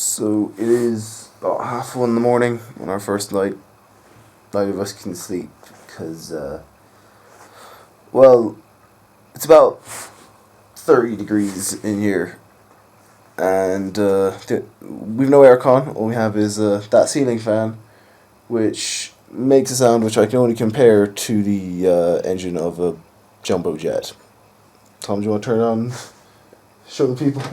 So it is about 1:30 in the morning on our first night. Neither of us can sleep because, well, it's about 30 degrees in here, and we've no aircon. All we have is that ceiling fan, which makes a sound which I can only compare to the engine of a jumbo jet. Tom, do you want to turn it on? Show the people.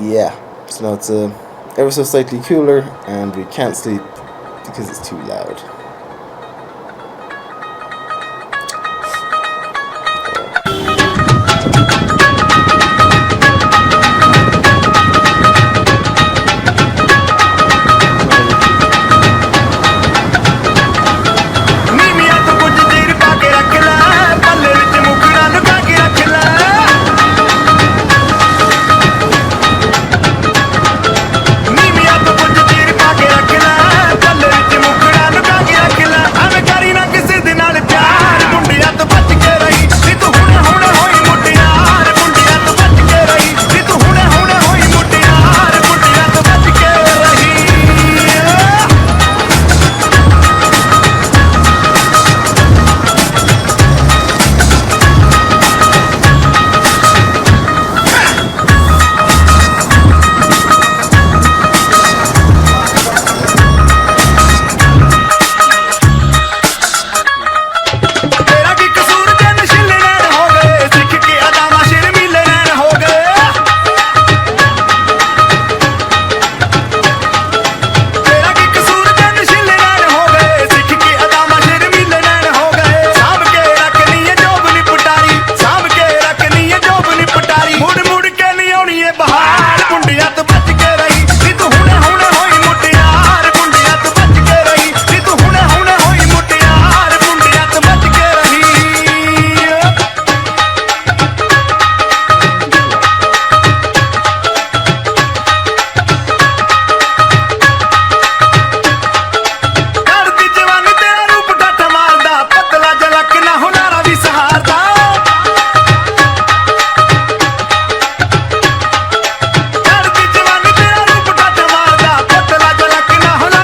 Yeah, so now it's ever so slightly cooler, and we can't sleep because it's too loud.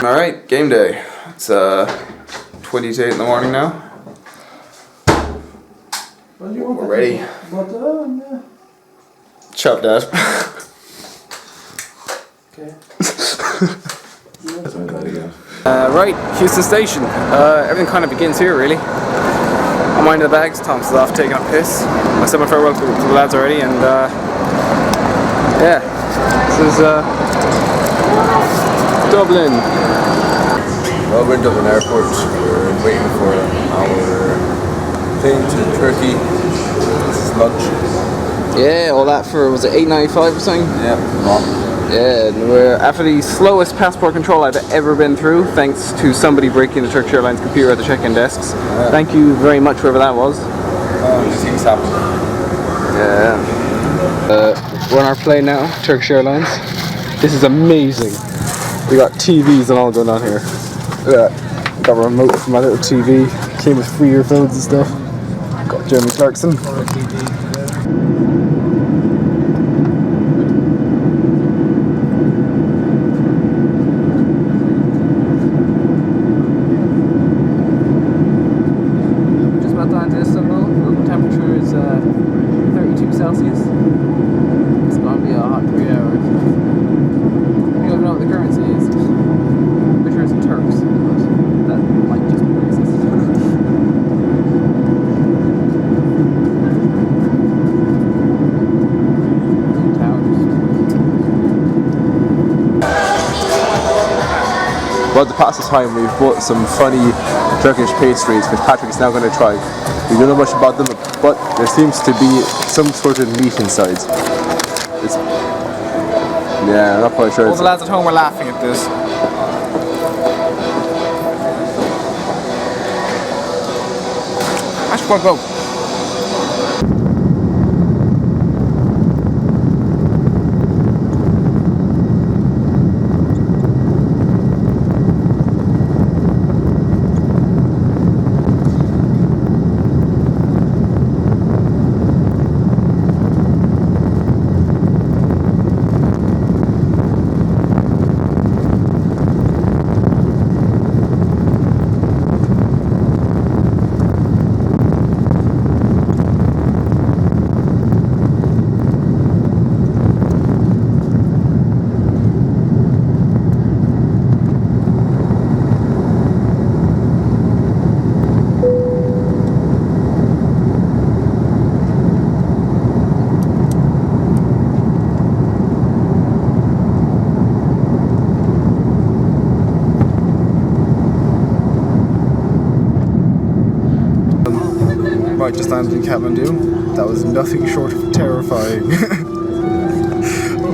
Alright, game day. It's 20 to 8 in the morning now. We're ready. Chop that. Okay. Right, Houston Station. Everything kind of begins here, really. I'm minding the bags, Tom's off taking a piss. I said my farewell to the lads already, and yeah, this is Dublin. Well, we're in Dublin Airport. We're waiting for our plane to Turkey. This is lunch. Yeah, all that for, was it $8.95 or something? Yeah, yeah, and we're after the slowest passport control I've ever been through, thanks to somebody breaking the Turkish Airlines computer at the check-in desks. Yeah. Thank you very much, whoever that was. These things happen. Yeah. We're on our plane now, Turkish Airlines. This is amazing. We got TVs and all going on here. Got a remote for my little TV. Came with free earphones and stuff. Got Jeremy Clarkson. Just about done to Istanbul. The temperature is 32 Celsius. It's going to be a hot 3 hours. I don't even know what the currency is. I'm sure it's in Turks, but that might just be racist. Well, to pass the time, we've bought some funny Turkish pastries, which Patrick is now going to try. We don't know much about them, but there seems to be some sort of meat inside. Yeah, I'm not quite sure. All the lads at home were laughing at this. That's quite good. might just landed in Kathmandu. That was nothing short of terrifying.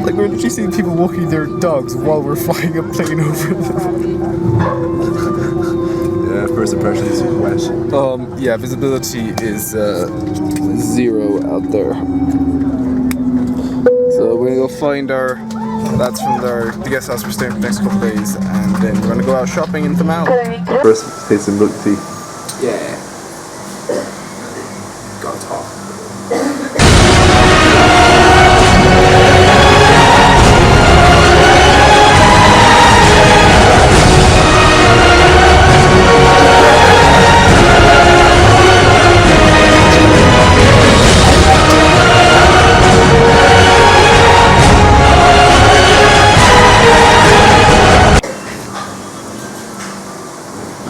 Like, we're literally seeing people walking their dogs while we're flying a plane over them. Yeah, first impressions, wet. Yeah, visibility is 0 out there. So we're gonna go find our lads from the guest house we're staying for the next couple of days, and then we're gonna go out shopping in Nepal. First, taste some milk tea. Yeah. Gotta talk.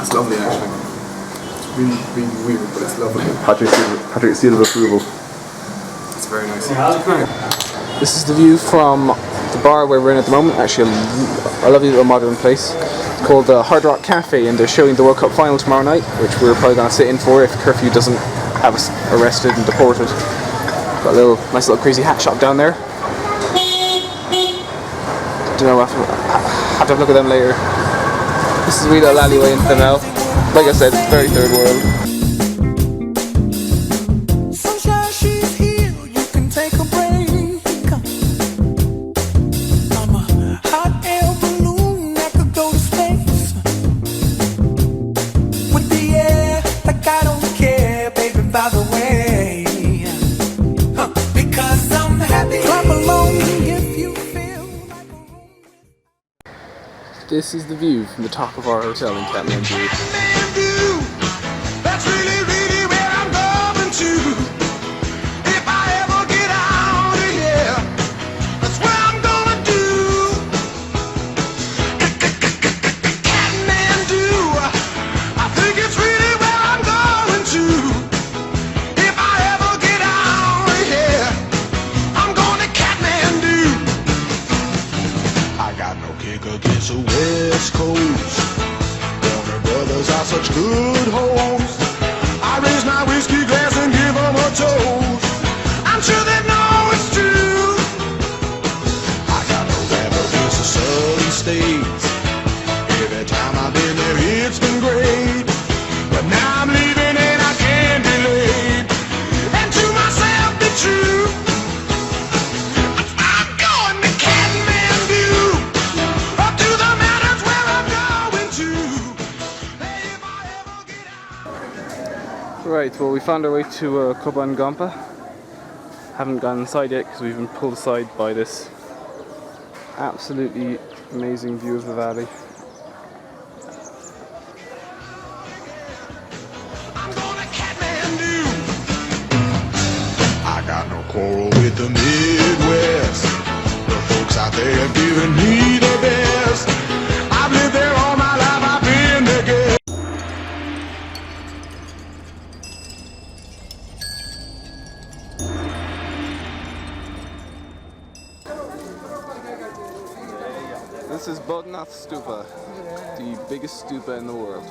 It's lovely, actually. It's really weird, but it's lovely. Patrick's seal of approval. It's very nice. This is the view from the bar where we're in at the moment. Actually, a lovely little modern place. It's called the Hard Rock Cafe, and they're showing the World Cup final tomorrow night, which we're probably going to sit in for if curfew doesn't have us arrested and deported. Got a nice little crazy hat shop down there. Don't know, have to have a look at them later. This is a wee little alleyway into Nepal. Like I said, it's very third world. Sunshine, she's here, you can take a break. I'm a hot air balloon that could go to space. With the air, like I don't care, baby, by the way. Because I'm happy. Clap along if you feel like a room. This is the view from the top of our hotel in Kathmandu. That's really, really where I'm going to. If I ever get out of here, that's where I'm gonna do. Kathmandu, I think it's really where I'm going to. If I ever get out of here, I'm going to Kathmandu. I got no kick against the West Coast. Warner Brothers are such good hosts. I raise my whiskey glass and give them a toast. I'm sure they know it's true. I got no rap against the southern states. Every time I've been there, it's been great. But now I'm leaving and I can't be late. And to myself be true. I'm going to Kathmandu. Up to the mountains where I'm going to. Hey, if I ever get out. Right, well, we found our way to Koban Gampa. Haven't gone inside yet because we've been pulled aside by this absolutely amazing view of the valley. I'm going to Kathmandu. I got no quarrel with the Midwest. The folks out there have given me the best. I've lived there all my life, I've been there. This is Bodhnath Stupa, the biggest stupa in the world.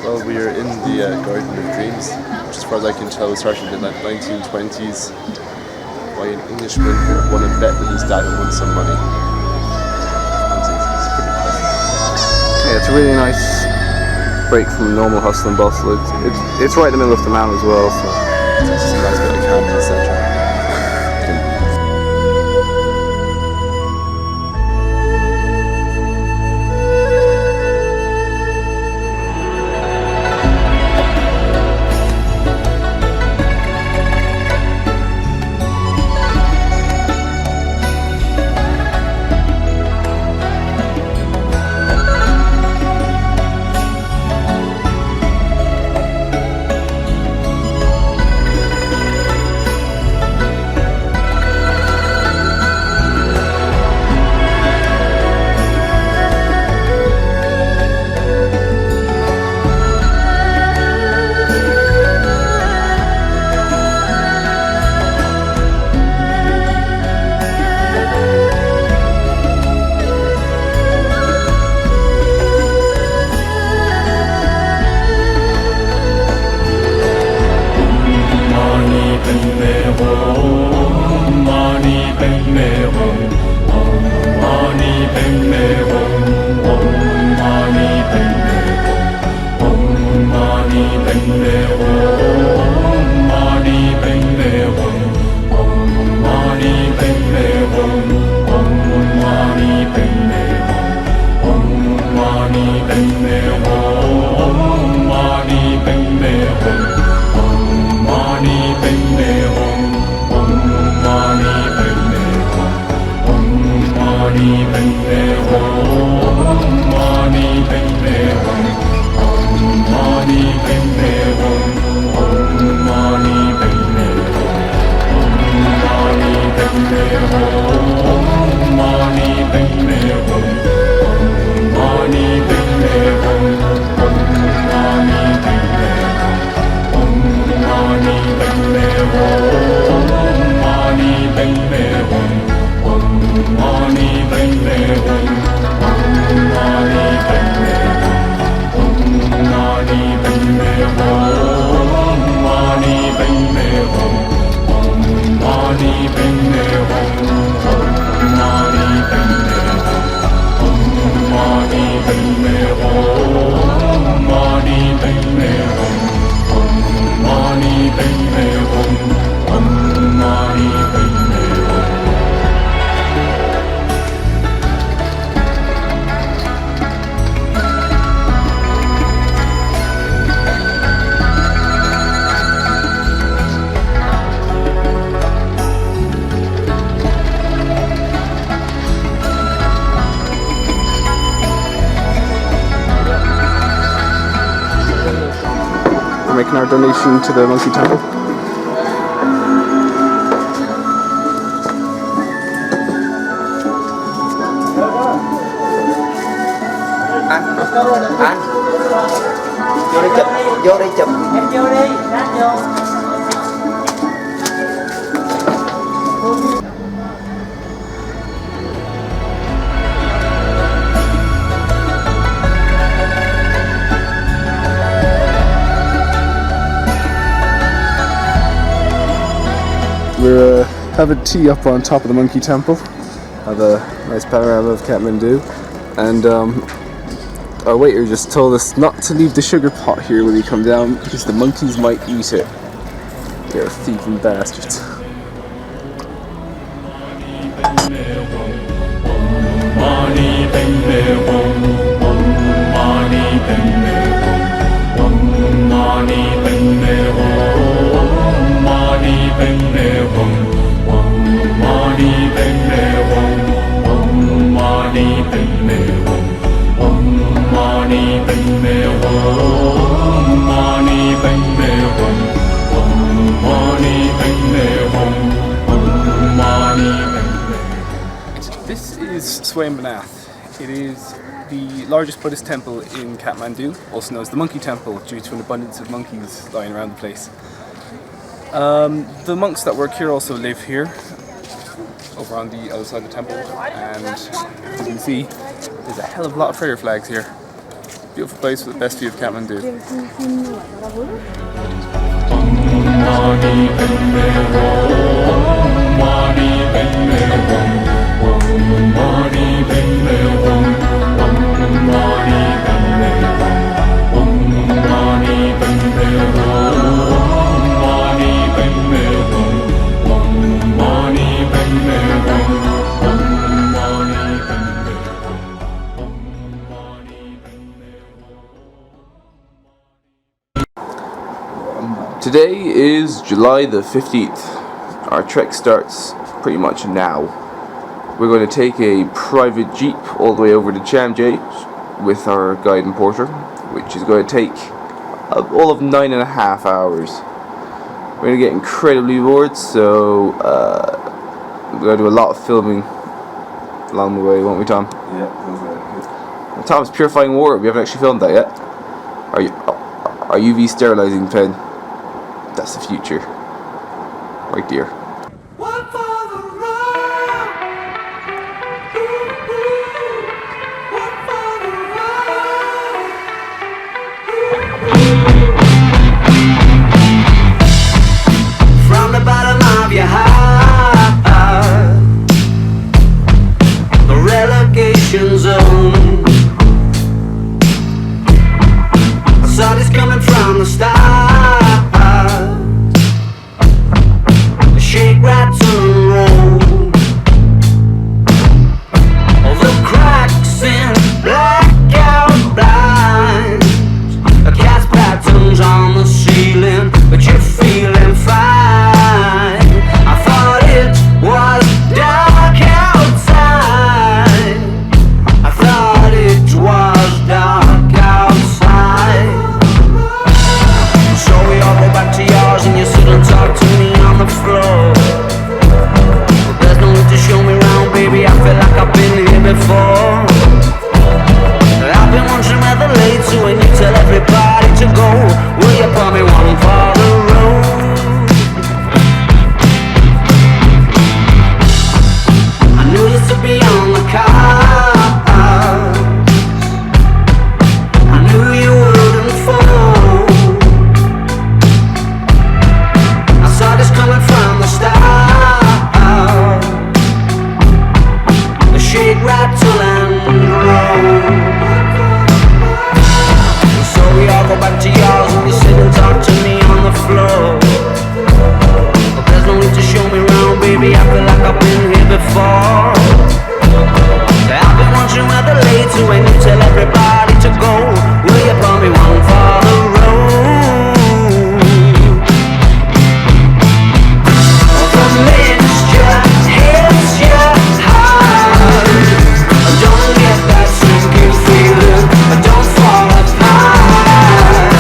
Well, we are in the Garden of Dreams, which as far as I can tell started in the 1920s by an Englishman who won a bet with his dad and won some money. It's pretty impressive. Yeah, it's a really nice break from normal hustle and bustle. It's right in the middle of the town as well, so It's just a nice bit of campus centre. making our donation to the Monkey Temple. Vô đi chụp. Em vô đi, lát vô. We're having tea up on top of the Monkey Temple. Have a nice panorama of Kathmandu, and our waiter just told us not to leave the sugar pot here when we come down because the monkeys might eat it. They're thieving bastards. This is Swayambanath. It is the largest Buddhist temple in Kathmandu, also known as the Monkey Temple, due to an abundance of monkeys lying around the place. The monks that work here also live here, over on the other side of the temple, and as you can see, there's a hell of a lot of prayer flags here. Beautiful place with the best view of Kathmandu. Today is July the 15th. Our trek starts pretty much now. We're going to take a private jeep all the way over to Chamjay with our guide and porter, which is going to take all of 9.5 hours. We're going to get incredibly bored, so we're going to do a lot of filming along the way, won't we, Tom? Yeah, sounds good. Tom's purifying water. We haven't actually filmed that yet. Our UV sterilizing pen. That's the future. Right there. From the bottom of your heart, the relegation zone. I saw this coming from the start. Shake, rattle, and roll. All the cracks in blackout blinds. The cast patterns on the ceiling, but you're feeling fine. I thought it was dark outside. I thought it was dark outside. So we all go back to yours and you sit and talk to me on the floor. But there's no need to show me around, baby, I feel like I've been here before. I've been wondering where the late to when you tell everybody to go. Will you pour me one for the road? I knew this to be on the cards. I knew you wouldn't fall. I saw this coming from the start. The shake, rattle, and roll. So we all go back to yours and you sit and talk to me on the floor. But there's no need to show me around, baby, I feel like I've been here before. I've been wondering where the late to when you tell everybody to go. Will you pour me one for the road? The mixture hits your heart. Don't get that sinking feeling, don't fall apart.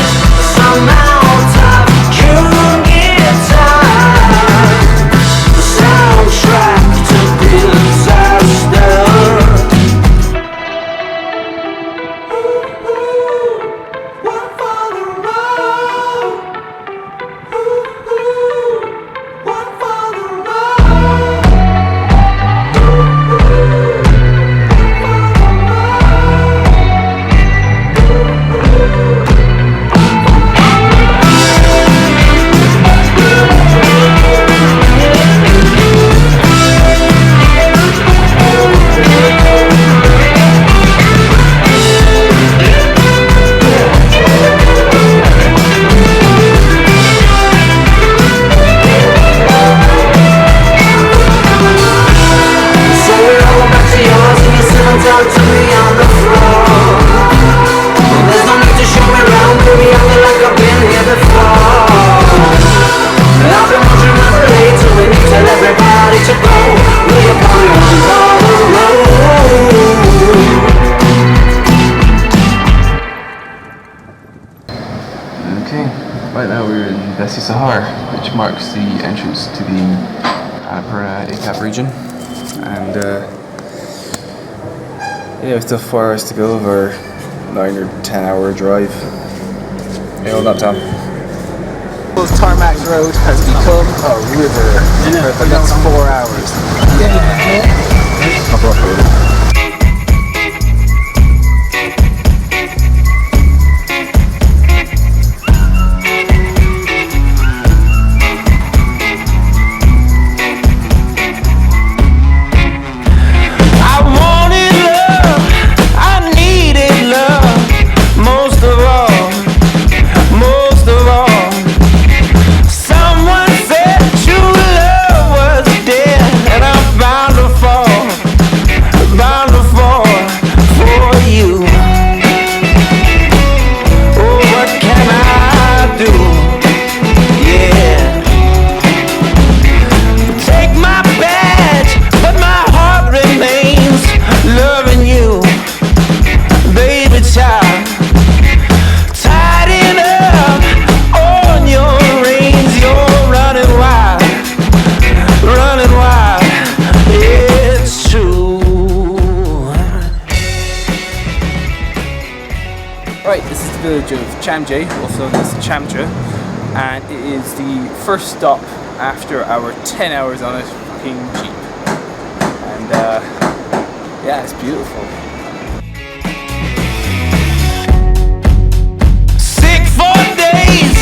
Somehow top June guitar, the soundtrack to disaster. One for the road. One for the road. So we're all back to yours and you sit and talk to me on the floor. There's no need to show me around, baby, I feel like I've been here before. I've been wondering where the late to when you tell everybody to go. Will you pour me one for the road? Okay, right now we're in Bessie Sahar, which marks the entrance to the Annapurna ACAP region. And yeah, it's still 4 hours to go of our 9 or 10 hour drive. Hey, hold on, Tom. This tarmac road has become a river for the next 4 hours. I'll block it. Right, this is the village of Chamje, also known as Chamtra, and it is the first stop after our 10 hours on it being cheap. And yeah, it's beautiful. Sick for days,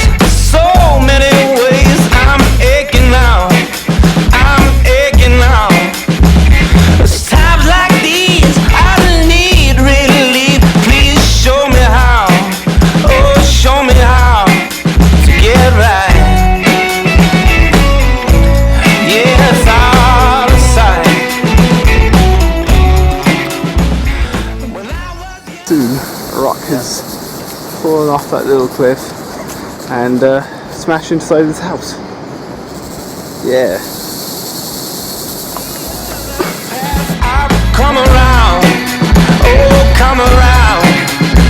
so many ways. I'm aching now, I'm aching now. It's times like these I need relief. Please show me how, oh show me how to get right. Yeah, it's out of sight. Soon, a rock has fallen off that little cliff and smashed inside his house. Yeah. Come around, oh come around,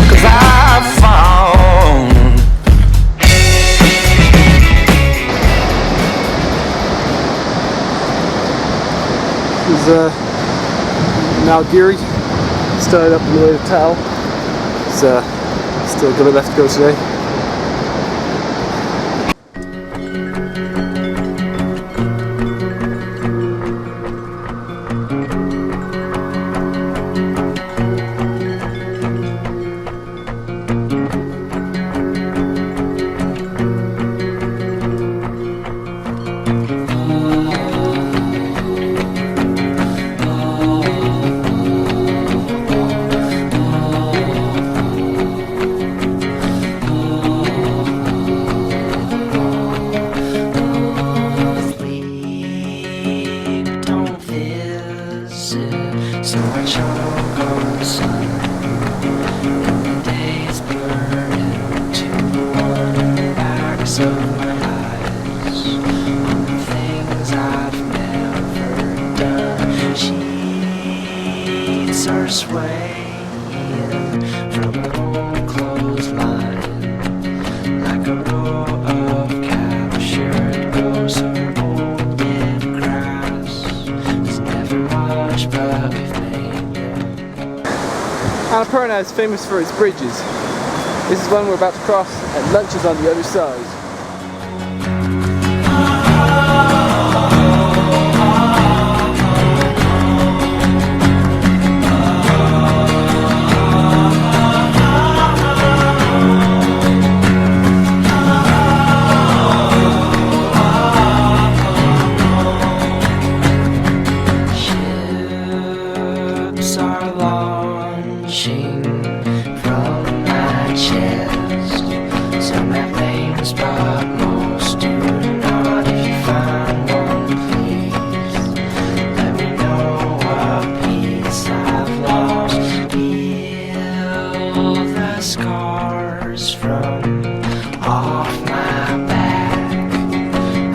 'cause I found This is Nalgiri, started up on the way to Tal. It's still a good bit left to go today. don't visit, so I choke on the sun. And the days blur into one backs of my eyes on the things I've never done. Sheets are swaying from an old clothesline like a row of captured ghosts or old dead grass. There's never much, but we've made it. Annapurna is famous for its bridges. This is one we're about to cross, and lunch is on the other side. Ships are launching from my chest. Some have names, but most do not. If you find one, please let me know what piece I've lost. Heal the scars from off my back.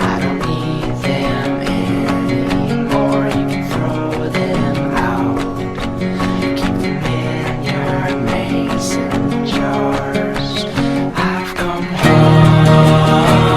I don't need them anymore. You can throw them out. Keep them in your mason jars. I've come home.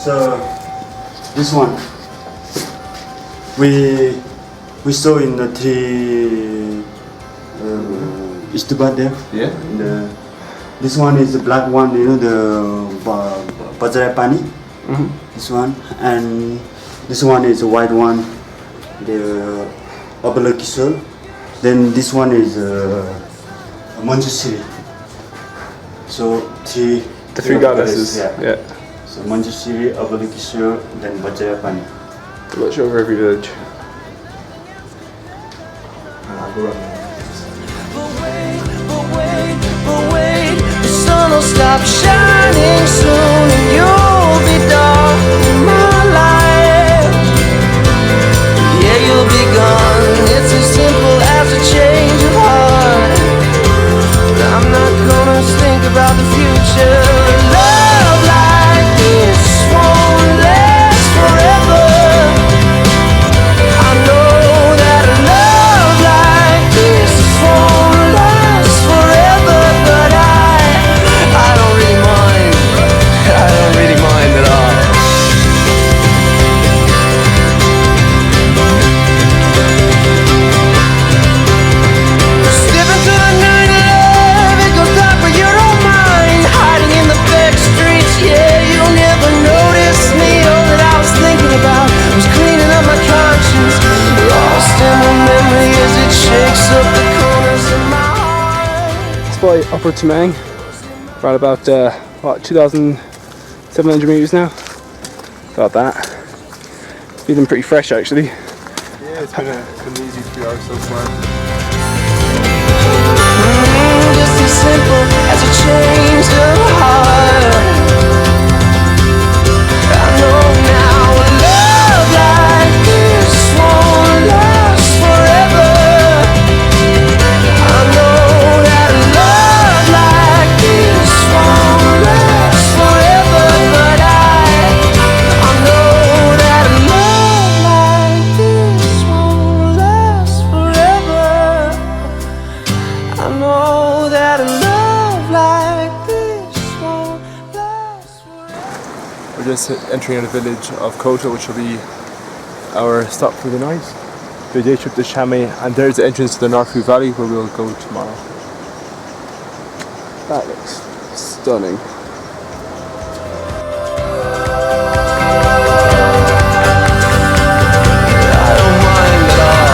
So this one we saw in the three Istuba there. Yeah. This one is the black one, you know, the Bajra Pani. This one, and this one is the white one, the Abalakisol. Then this one is Manjusiri. So The three goddesses. Yeah. So Manjusiri, Abalakisol, then Bajra Pani. Let's show over every village. The sun will stop shining soon and you'll be dark in my life. Yeah, you'll be gone. It's as simple as a change of heart. I'm not gonna think about the future. Love like this won't last forever. I know that a love like this won't last forever, but I don't really mind. I don't really mind at all. Step into the night of love, it goes dark but you don't mind. Hiding in the back streets, yeah, you'll never notice me. All that I was thinking about was cleaning up my conscience. Lost in the memory as it shakes up the corners of my heart. It's by Upper Tamang. We're at about, 2,700 meters now? About that. Feeling pretty fresh actually. Yeah, it's been an easy 3 hours so far. Just as simple as a change of heart. I know now a love like this won't last forever. I know that a love like this won't last forever, but I know that a love like this won't last forever. I know that a love like this won't last forever. We're just entering the village of Kota, which will be our stop for the night. The day trip to Chamay, and there's the entrance to the Norfu Valley where we'll go tomorrow. That looks stunning. I don't mind at all.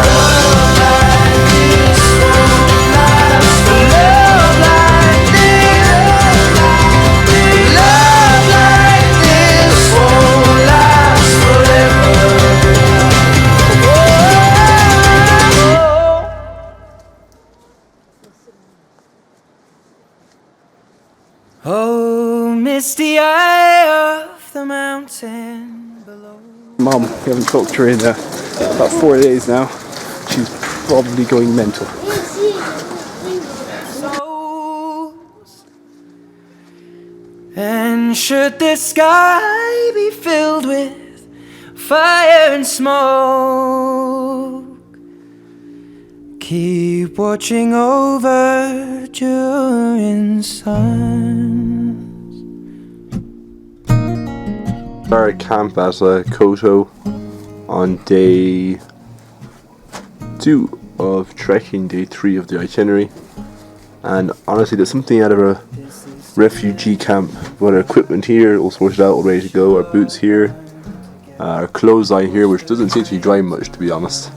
Love like this, love like this won't last forever. Oh, misty eye of the mountain below. Mom, we haven't talked to her in about 4 days now. She's probably going mental. Souls. And should the sky be filled with fire and smoke, keep watching over during suns. We're at camp at Koto on day 2 of trekking, day 3 of the itinerary. And honestly, there's something out of a refugee camp. We've got our equipment here, all sorted out, all ready to go. Our boots here, our clothes line here, which doesn't seem to be drying much, to be honest.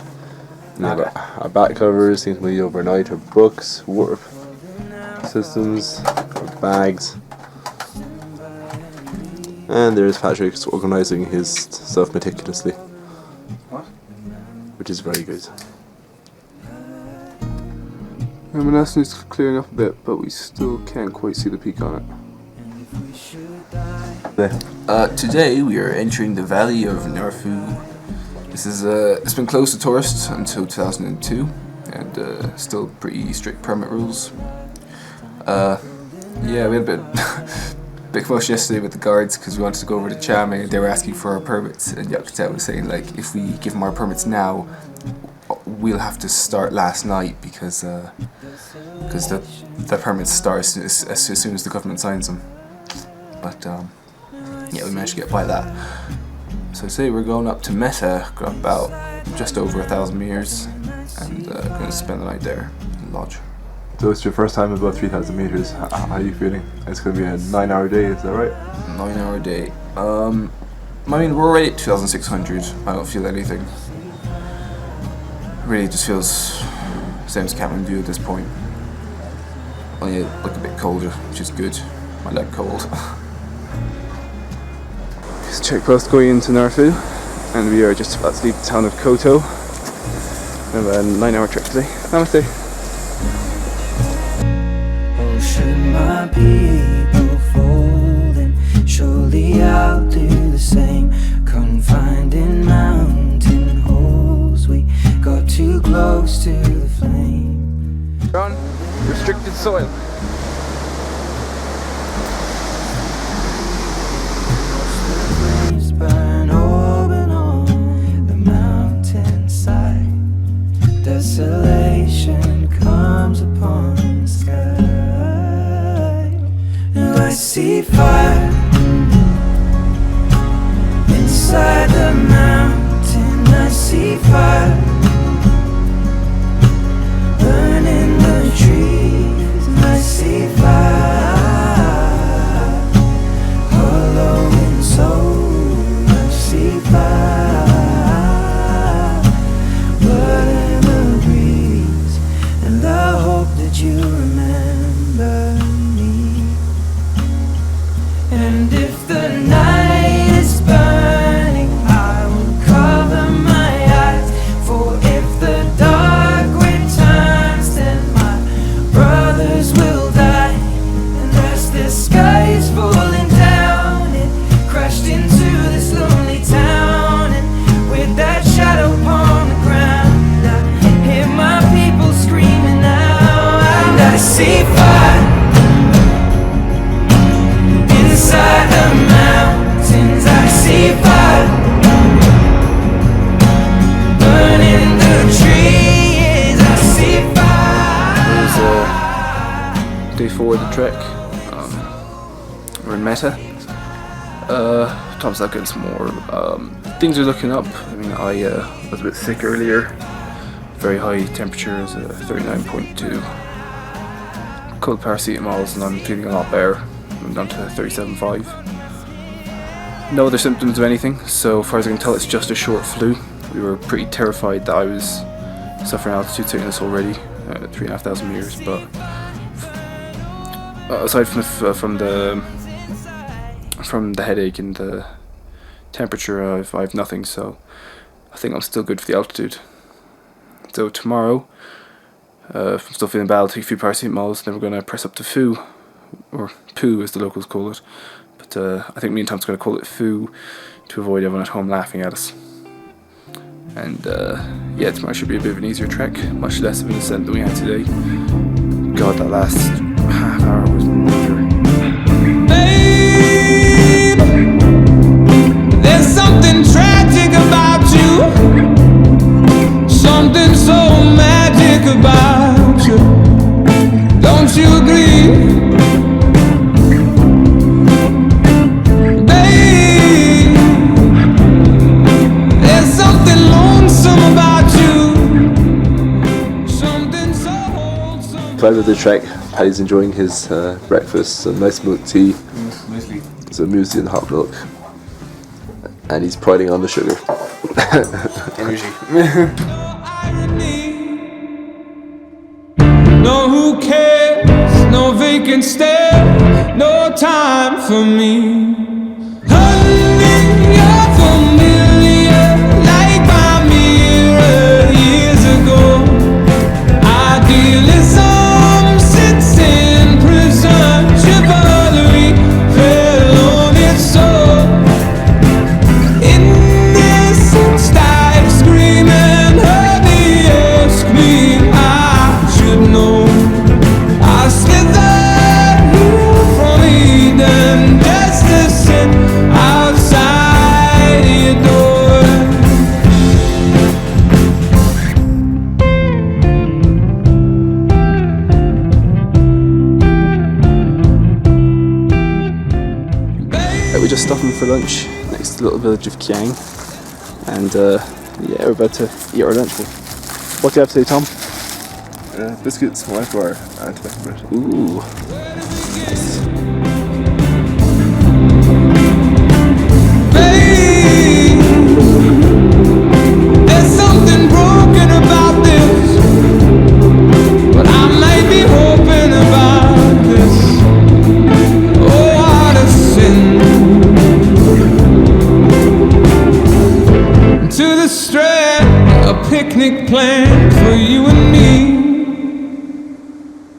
And our back covers seem to be overnight. Our books, water systems, our bags. And there's Patrick organising his stuff meticulously. Which is very good. M&S needs clearing up a bit, but we still can't quite see the peak on it. Today we are entering the valley of Norfu This is it's been closed to tourists until 2002, and still pretty strict permit rules. Yeah, we had a bit commotion yesterday with the guards because we wanted to go over to Chame and they were asking for our permits, and Yakutat was saying like if we give them our permits now, we'll have to start last night because the permits start as soon as the government signs them. But yeah, we managed to get by that. So say we're going up to Meta, got about just over 1,000 meters, and going to spend the night there in the lodge. So it's your first time above 3,000 meters. How are you feeling? It's going to be a 9-hour day, is that right? 9-hour day. I mean, we're already at 2,600. I don't feel anything. Really just feels same as Kathmandu at this point. Only like a bit colder, which is good. I like cold. This checkpost going into Narfu, and we are just about to leave the town of Koto. We have a 9-hour trek today. Namaste. Oh, should my people fold, then surely I'll do the same. Confined in mountain holes, we got too close to the flame. We're on restricted soil. Burn open on the mountainside. Desolation comes upon the sky. And I see fire inside the mountain. I see fire burning the trees. And I see fire hollow and soul. You remember me, and if the night is burning, I will cover my eyes. For if the dark returns, then my brothers will die. And as the sky is falling down, it crashed into this lonely town, and with that shadow upon the ground, I hear my people screaming out. I see fire inside the mountains. I see fire burning the trees. I see fire. Day 4 of the trek. We're in Meta. Tom's not getting some more. Things are looking up. I mean, I was a bit sick earlier. Very high temperatures, 39.2. Cold paracetamols, and I'm feeling a lot better. I'm down to 37.5. No other symptoms of anything, so far as I can tell it's just a short flu. We were pretty terrified that I was suffering altitude sickness already, 3,500 meters, but aside from the headache and the temperature, I have nothing, so I think I'm still good for the altitude. So tomorrow, if I'm still feeling bad, I'll take a few paracetamols, then we're going to press up to Foo, or Poo as the locals call it. But I think me and Tom's going to call it Foo to avoid everyone at home laughing at us. And yeah, tomorrow should be a bit of an easier trek, much less of an ascent than we had today. God, that last half hour was murder. Babe, there's something tragic about you. Something so magic about you. Don't you agree? Babe, there's something lonesome about you. Something so wholesome. Time of the trek, Paddy's enjoying his breakfast, some nice milk tea, some muesli and hot milk, and he's priding on the sugar. Energy. No, who cares? No vacant stare, no time for me. Honey, you're familiar, like my mirror years ago. Idealism sits in prison, chivalry fell on its soul. Innocence died just stopping for lunch next to the little village of Kiang, and yeah, we're about to eat our lunch. What do you have to say, Tom? Biscuits, white wire, and tobacco bread. Ooh, nice. There's something broken about this, but I might be hoping about this. Oh, what a sin. To the strand, a picnic planned for you and me.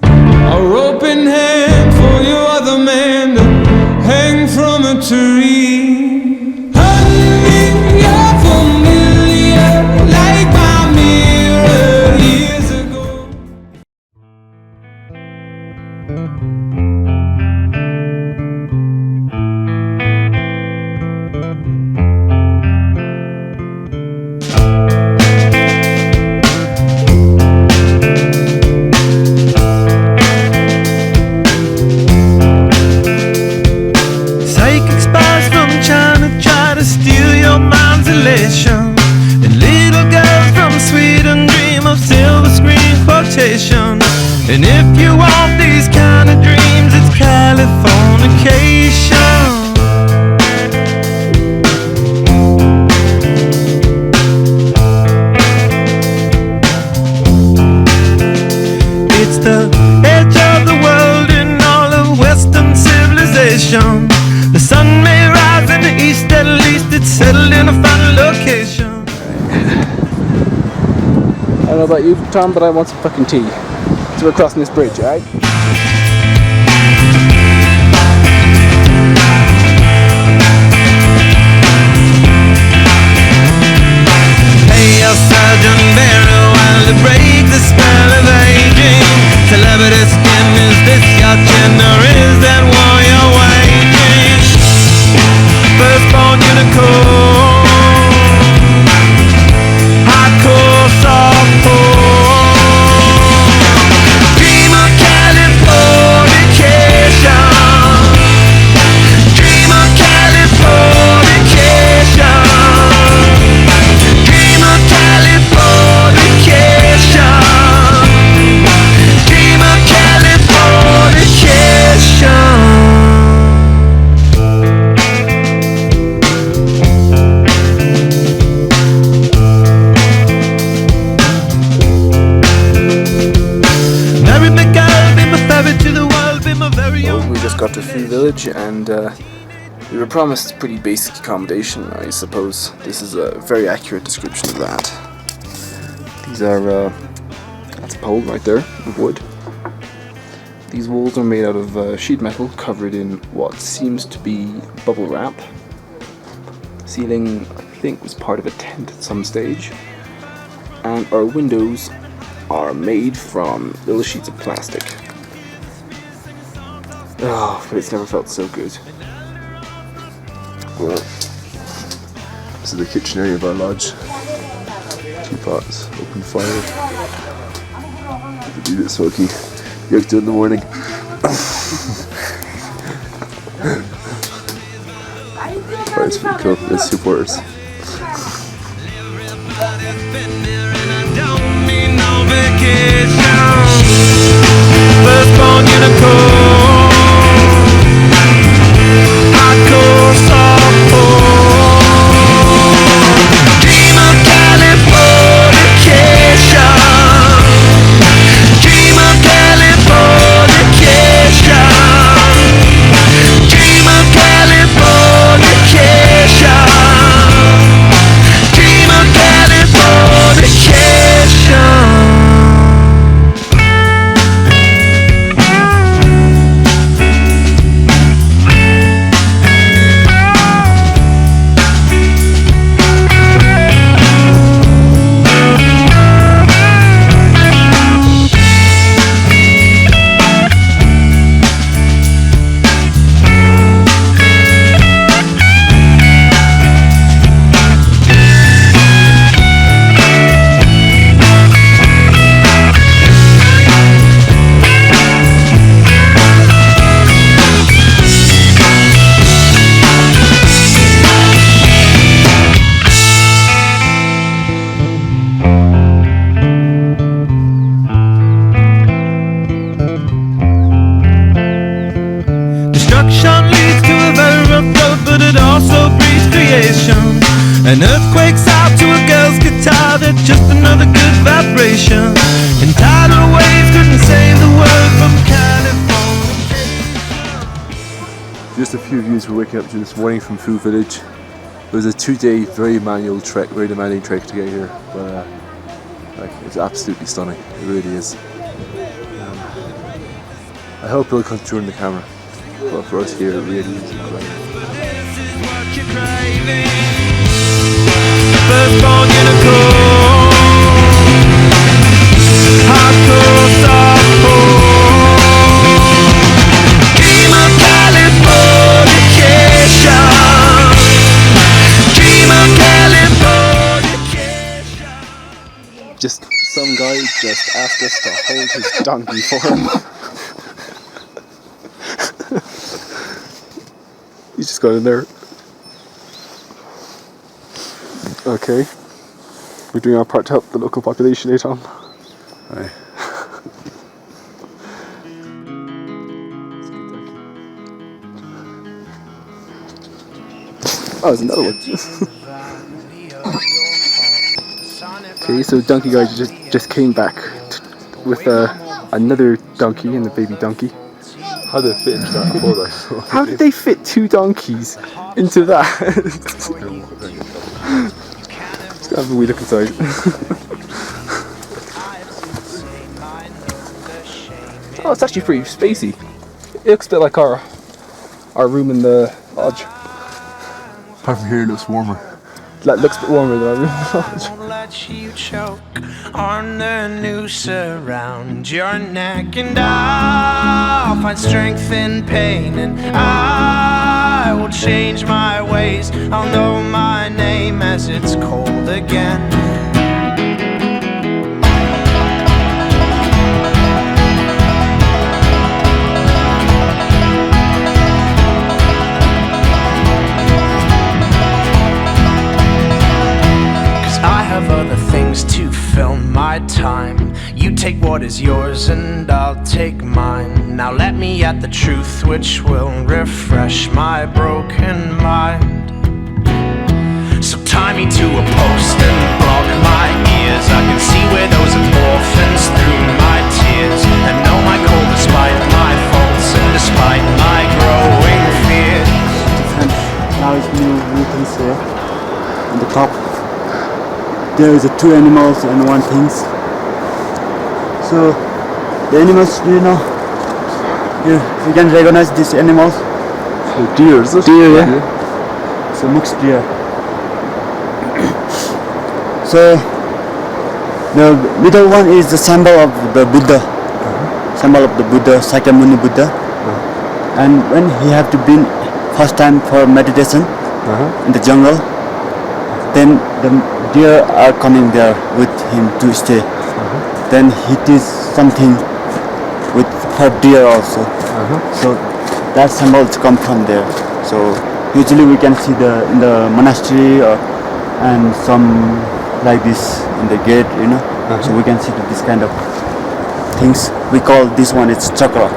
A rope in hand for your other man to hang from a tree. Honey, you're familiar, like my mirror years ago. Psychic spies from China try to steal your mind's elation. And little girls from Sweden dream of silver screen quotation. And if you want these kind of dreams, it's Californication. It's the edge of the world in all of Western civilization. The sun may rise in the east, at least it's settled in a final location. I don't know about you, Tom, but I want some fucking tea. So we're crossing this bridge, alright? Hey, your surgeon bearer, while to break the spell of aging. Celebrity skin, is this your chin or is that war you're waging? Firstborn unicorn, hardcore softcore. Dream of Californication. Dream of Californication. Dream of Californication. Dream of Californication. Marry me, girl, be my fairy to the world, be my very own. We just got to Free Village, and we were promised pretty basic accommodation, I suppose. This is a very accurate description of that. These are, that's a pole right there, of wood. These walls are made out of sheet metal covered in what seems to be bubble wrap. Ceiling, I think, was part of a tent at some stage. And our windows are made from little sheets of plastic. Oh, but it's never felt so good. Well, this is the kitchen area of our lodge. 2 pots, open fire. Eat it smoky. You have to do it in the morning. Fire's pretty cool. It's supporters. Everybody's been there and I don't mean no vacation. Firstborn unicorn, hardcore softcore. Dream of Californication. Dream of Californication. Dream of Californication. Dream of Californication. An earthquake's out to a girl's guitar, they're just another good vibration. And tidal waves couldn't save the world from California. Just a few views for waking up to this morning from Food Village. It was a 2-day very demanding trek to get here, but it's absolutely stunning. It really is. I hope it'll come through in the camera, but for us here it really is incredible. This is what you're craving. Firstborn unicorn, hardcore softcore. Dream of Californication. Dream of Californication. Just some guy just asked us to hold his donkey for him. He's just got in there. Okay. We're doing our part to help the local population, Tom. Aye. Oh, there's another one. Okay, so donkey guy just came back with another donkey and a baby donkey. How did it fit into that hole? How did they fit 2 donkeys into that? Let's go have a wee look inside. Oh, it's actually pretty spacey. It looks a bit like our room in the lodge. Apart from here, it looks warmer. That looks a bit warmer than our room in the lodge. Won't let you choke on the noose around your neck, and I'll find strength in pain, and I will change my ways. I'll know my name as it's cold again. 'Cause I have other things to fill my time. You take what is yours and I'll take mine. Now let me at the truth which will refresh my broken mind. So tie me to a post and block my ears. I can see where those orphans through my tears, and know my cold despite my faults and despite my growing fears. Different. Now it's new things here on the top. There is 2 animals and 1 things. So the animals, do you know? You can recognize these animals. The deer, is it? Deer, yeah. So mixed deer. So the middle one is the symbol of the Buddha. Symbol of the Buddha, Sakyamuni Buddha. And when he have to be first time for meditation in the jungle, then the deer are coming there with him to stay. Then he teach something with for deer also. So that symbols come from there. So usually we can see in the monastery and some like this in the gate, you know. So we can see this kind of things. We call this one it's chakra.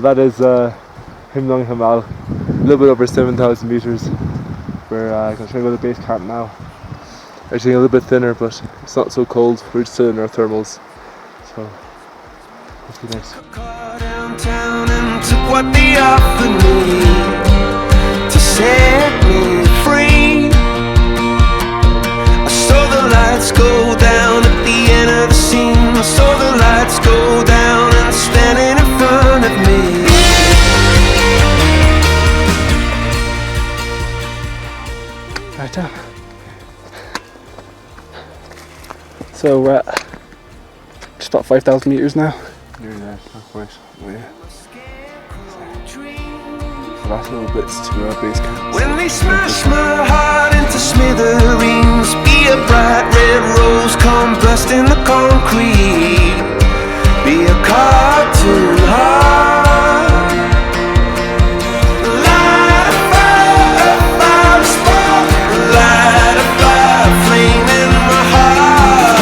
that is Himlong Himal, a little bit over 7,000 meters. We're going to try to go to the base camp now. Actually a little bit thinner, but it's not so cold. We're still in our thermals, so must be nice. Downtown and took what they offered me to set me free. I saw the lights go down at the end of the scene. I saw the lights go down and standing in front of me. Right down. So we're at just about 5,000 meters now. Nearly there, not quite. Oh yeah. The last little bits to our base camp. When they smash my heart into smithereens, be a bright red rose come bursting the concrete, be a cartoon heart, light a fire spark, light a fire flame in my heart.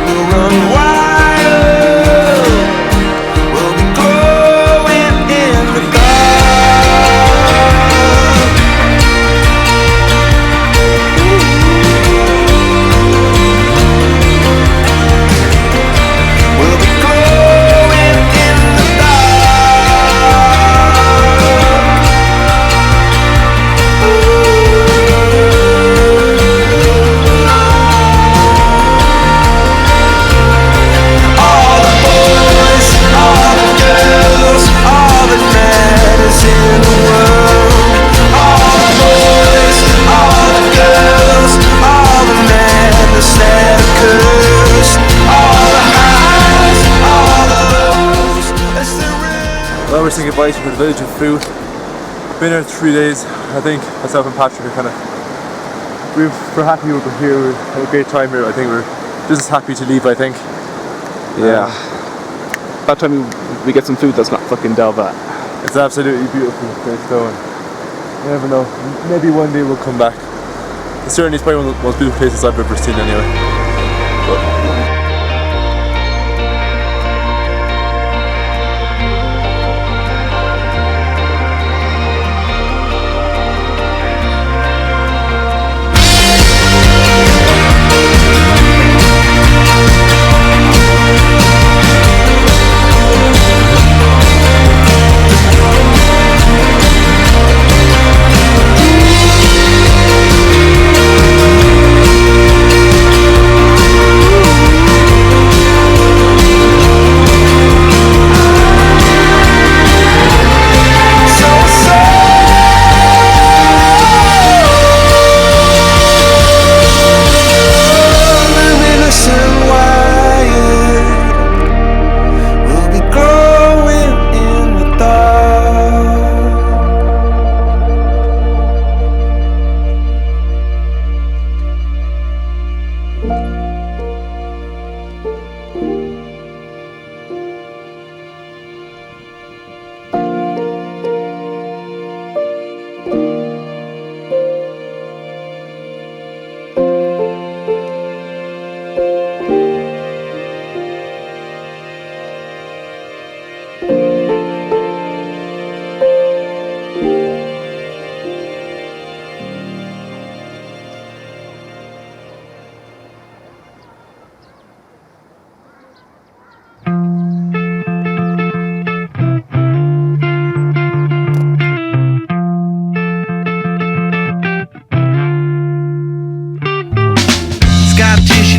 We'll run wild, we'll be glowing in the dark. We'll be glowing in the all the boys, all the girls, all that matters in the world. All the boys, all the girls, all the madness that occurs. All the highs, all the lows. It's the river. Well, we're saying goodbye to the village of Fu. Been here 3 days. I think myself and Patrick are we're happy we're here. We had a great time here. I think we're just as happy to leave, I think. Yeah. By the time we get some food that's not fucking Delvat. It's an absolutely beautiful place though, and you never know, maybe one day we'll come back. It's certainly probably one of the most beautiful places I've ever seen anyway. But,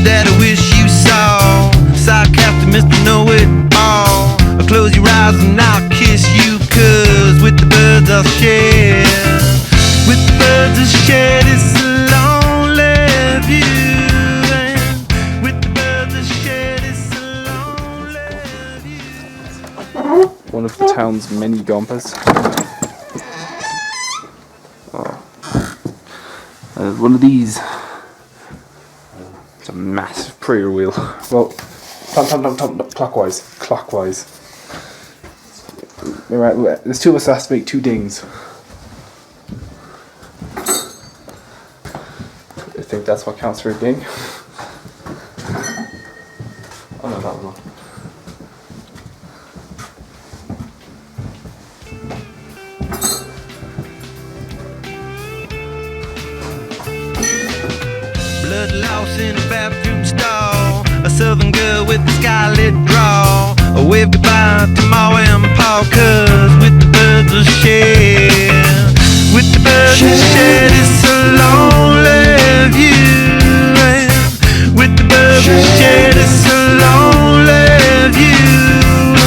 that I wish you saw. Sarcastic Mr. Know-It-All. I'll close your eyes and I'll kiss you, 'cause with the birds I'll share. With the birds I'll share this lonely view. And with the birds I'll share this lonely view. One of the town's many gompas. One of these. It's a massive prayer wheel. Well, clockwise. Clockwise. Right, there's two of us that has to make 2 dings. I think that's what counts for a ding. Oh no, that one. blood loss in a bathroom stall. A southern girl with a skylit draw. A wave goodbye to Ma and Pa, 'cause with the birds of shed, with the birds of shed, it's a lonely view. And with the birds of shed, it's a lonely view.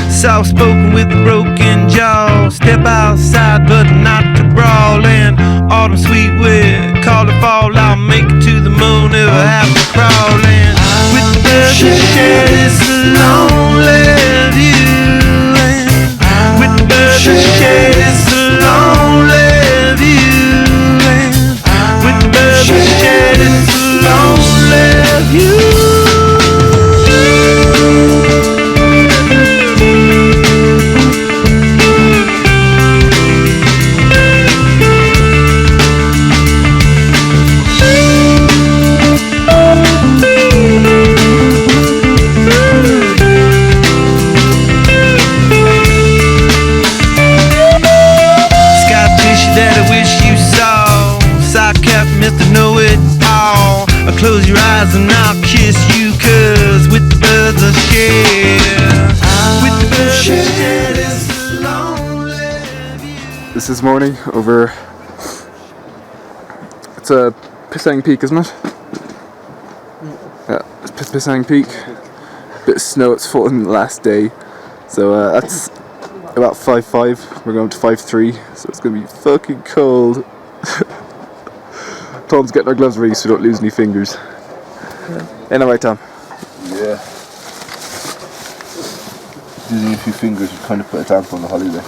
Soft spoken with a broken jaw. Step outside, but not to brawl. And autumn sweet with call it fall. I'll make it to the moon if I have to crawl. And with the birds of shed, it's a lonely view. And with the birds of shed, it's a lonely view. And with the birds of shed, it's a lonely view. Mr. Know-It-All, close your eyes and I'll kiss you, 'cause with the birds of shed, with the birds of shed, it's a lonely view. This is morning over. It's a Pisang Peak, isn't it? Yeah, it's Pisang Peak. Bit of snow. It's fallen the last day, so that's about 5.5. We're going to 5.3, so it's gonna be fucking cold. Tom's getting our gloves ready so we don't lose any fingers. Ain't that right, Tom? Yeah. Losing a few fingers would kind of put a damp on the holiday.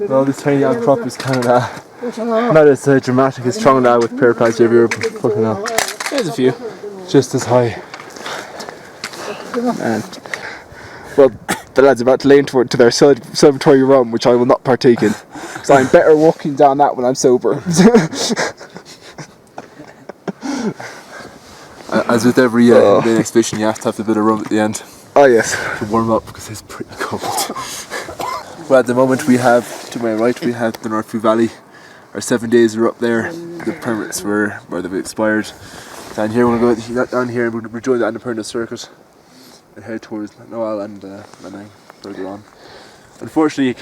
Well, this tiny outcrop is kind of not as dramatic as Tronga with pear plants everywhere, but fucking hell. There's a few. Just as high. And, well, the lad's about to lay into their celebratory rum, which I will not partake in. So I'm better walking down that when I'm sober. As with every main expedition, you have to have a bit of rum at the end Oh yes. to warm up because it's pretty cold. Well, at the moment we have, to my right, we have the North Valley. Our 7 days are up there. The permits were where they've expired. Down here, we're going to go down here and we're doing the Annapurna circuit and head towards Noel and Manang further on. Unfortunately,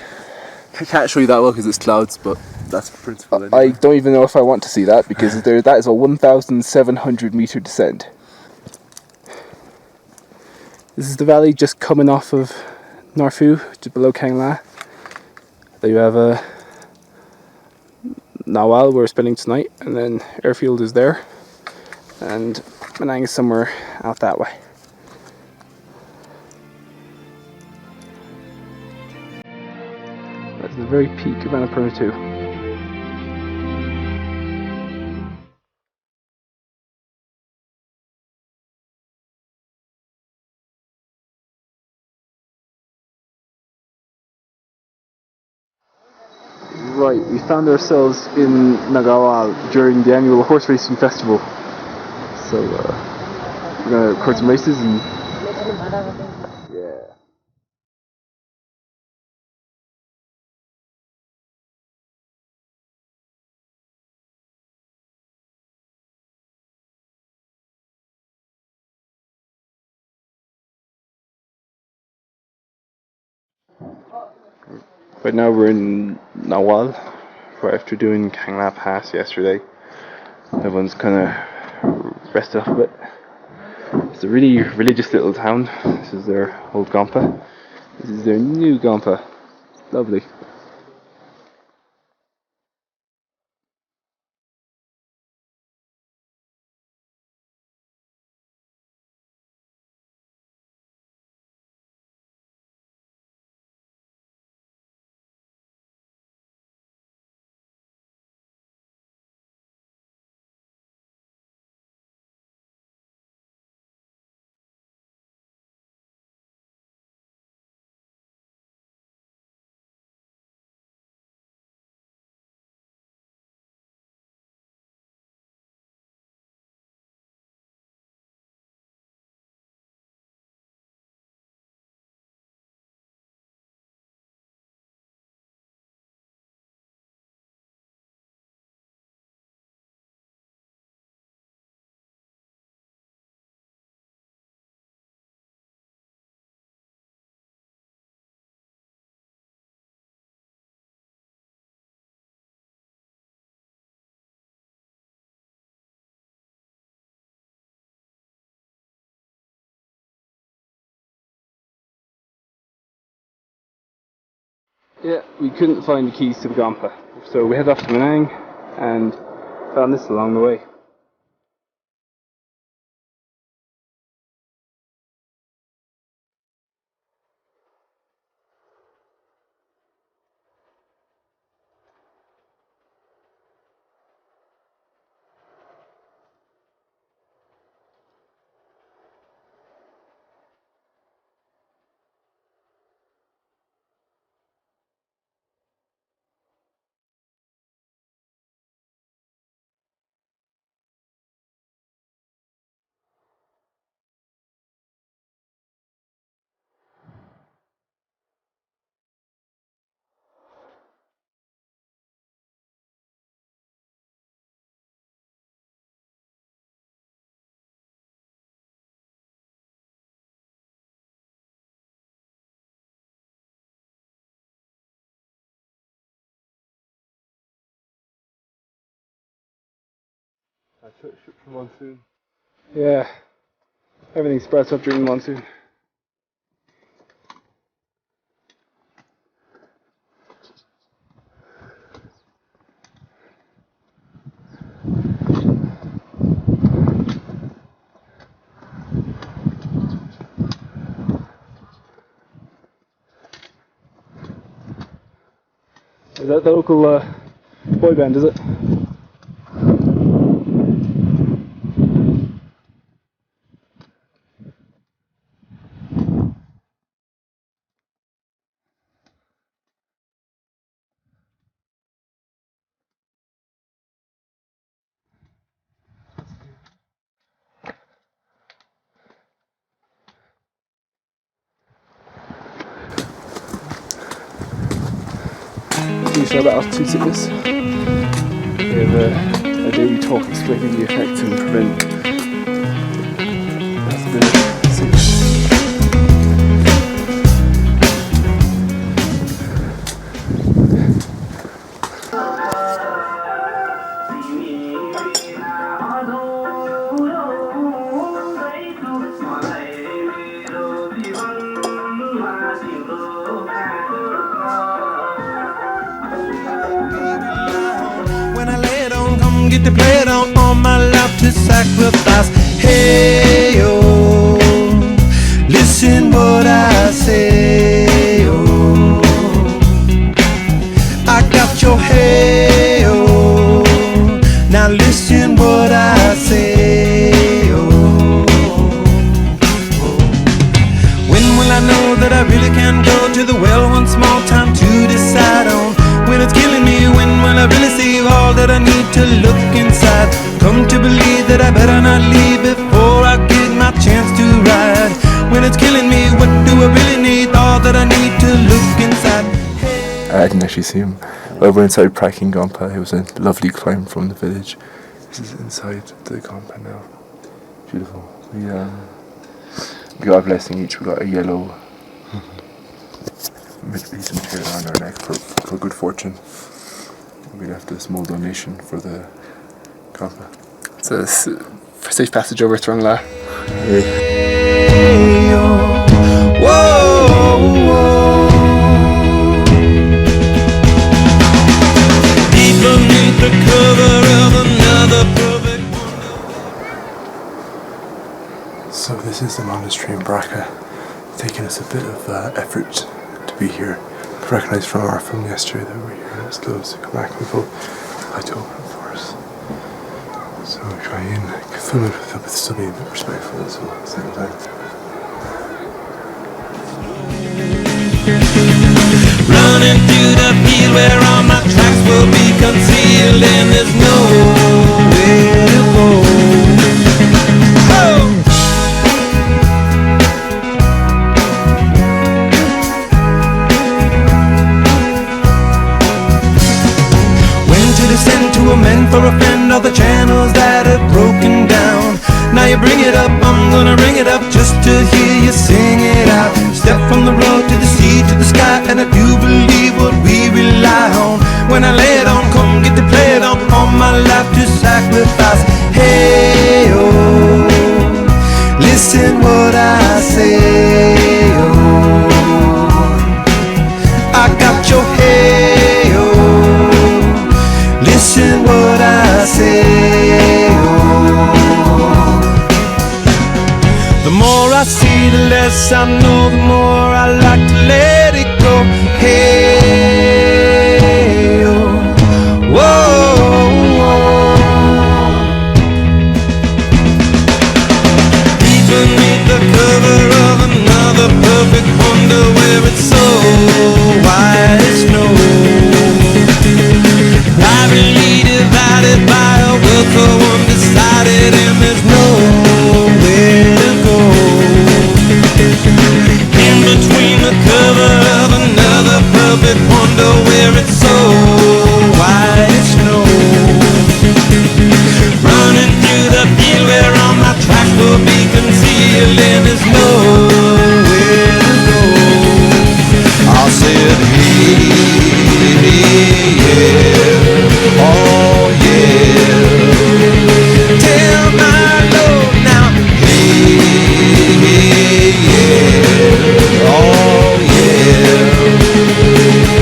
I can't show you that well because it's clouds, but that's the principle. Anyway. I don't even know if I want to see that because that is a 1,700 metre descent. This is the valley just coming off of Norfu, just below Kangla. There you have Nawal, we're spending tonight, and then airfield is there, and Manang is somewhere out that way. That's the very peak of Annapurna 2. Right, we found ourselves in Nagawal during the annual horse racing festival. So we're gonna record some races and yeah. Right now we're in Nawal, where after doing Kangla Pass yesterday, everyone's kind of rested up a bit. It's a really religious little town. This is their old Gompa. This is their new Gompa. Lovely. Yeah, we couldn't find the keys to the Gompa, so we headed off to Manang and found this along the way. For monsoon. Yeah, everything sprouts up during the monsoon. Is that the local boy band, is it? About altitude sickness. We have a daily talk explaining the effects and prevent sickness. Get to play it on all my life to sacrifice. Hey yo, listen what I say. Oh, I got your hey yo. Now listen what I say. Oh, when will I know that I really can go to the well one small time to decide on when it's killing me? When will I really see all that I need to look inside? Come to believe that I better not leave before I get my chance to ride. When it's killing me, what do I really need? All that I need to look inside. I didn't actually see him. Over inside Praking Gompa, it was a lovely climb from the village. This is inside the Gompa now. Beautiful. We got a blessing each. We got a yellow piece of material around our neck for good fortune. We left a small donation for the Kampa. It's a safe passage over Trungla. The cover of another perfect. So this is the monastery in Braca. It's taken us a bit of effort to be here. We recognised from our film yesterday that we're here and it was closed to come back and we'll try to open it for us. So we try and film it with still being a bit respectful as well at the same time. Running through the field where all my tracks will be concealed and there's nowhere to go. Oh! When to descend to amend for a friend all the channels that have broken down. Now you bring it up, I'm gonna ring it up just to hear you sing it out. Step from the road to the sea to the sky, and I do believe what we rely on. When I lay it on, come get to play it on, all my life to sacrifice. Hey, oh, listen what I say, oh, I got your hey, oh, listen what I say, oh. The more I see, the less I know, the more I like to let it go. Hey, oh, whoa, whoa. Deep beneath the cover of another perfect wonder where it's so white as snow. Privately divided by a will so undecided, and there's nowhere to go. In between the cover of another perfect wonder where it's so white as snow. Running through the field where all my tracks will be concealed and there's nowhere to go. I said, hey, yeah, oh yeah. Tell my Lord now, hey, yeah, oh yeah.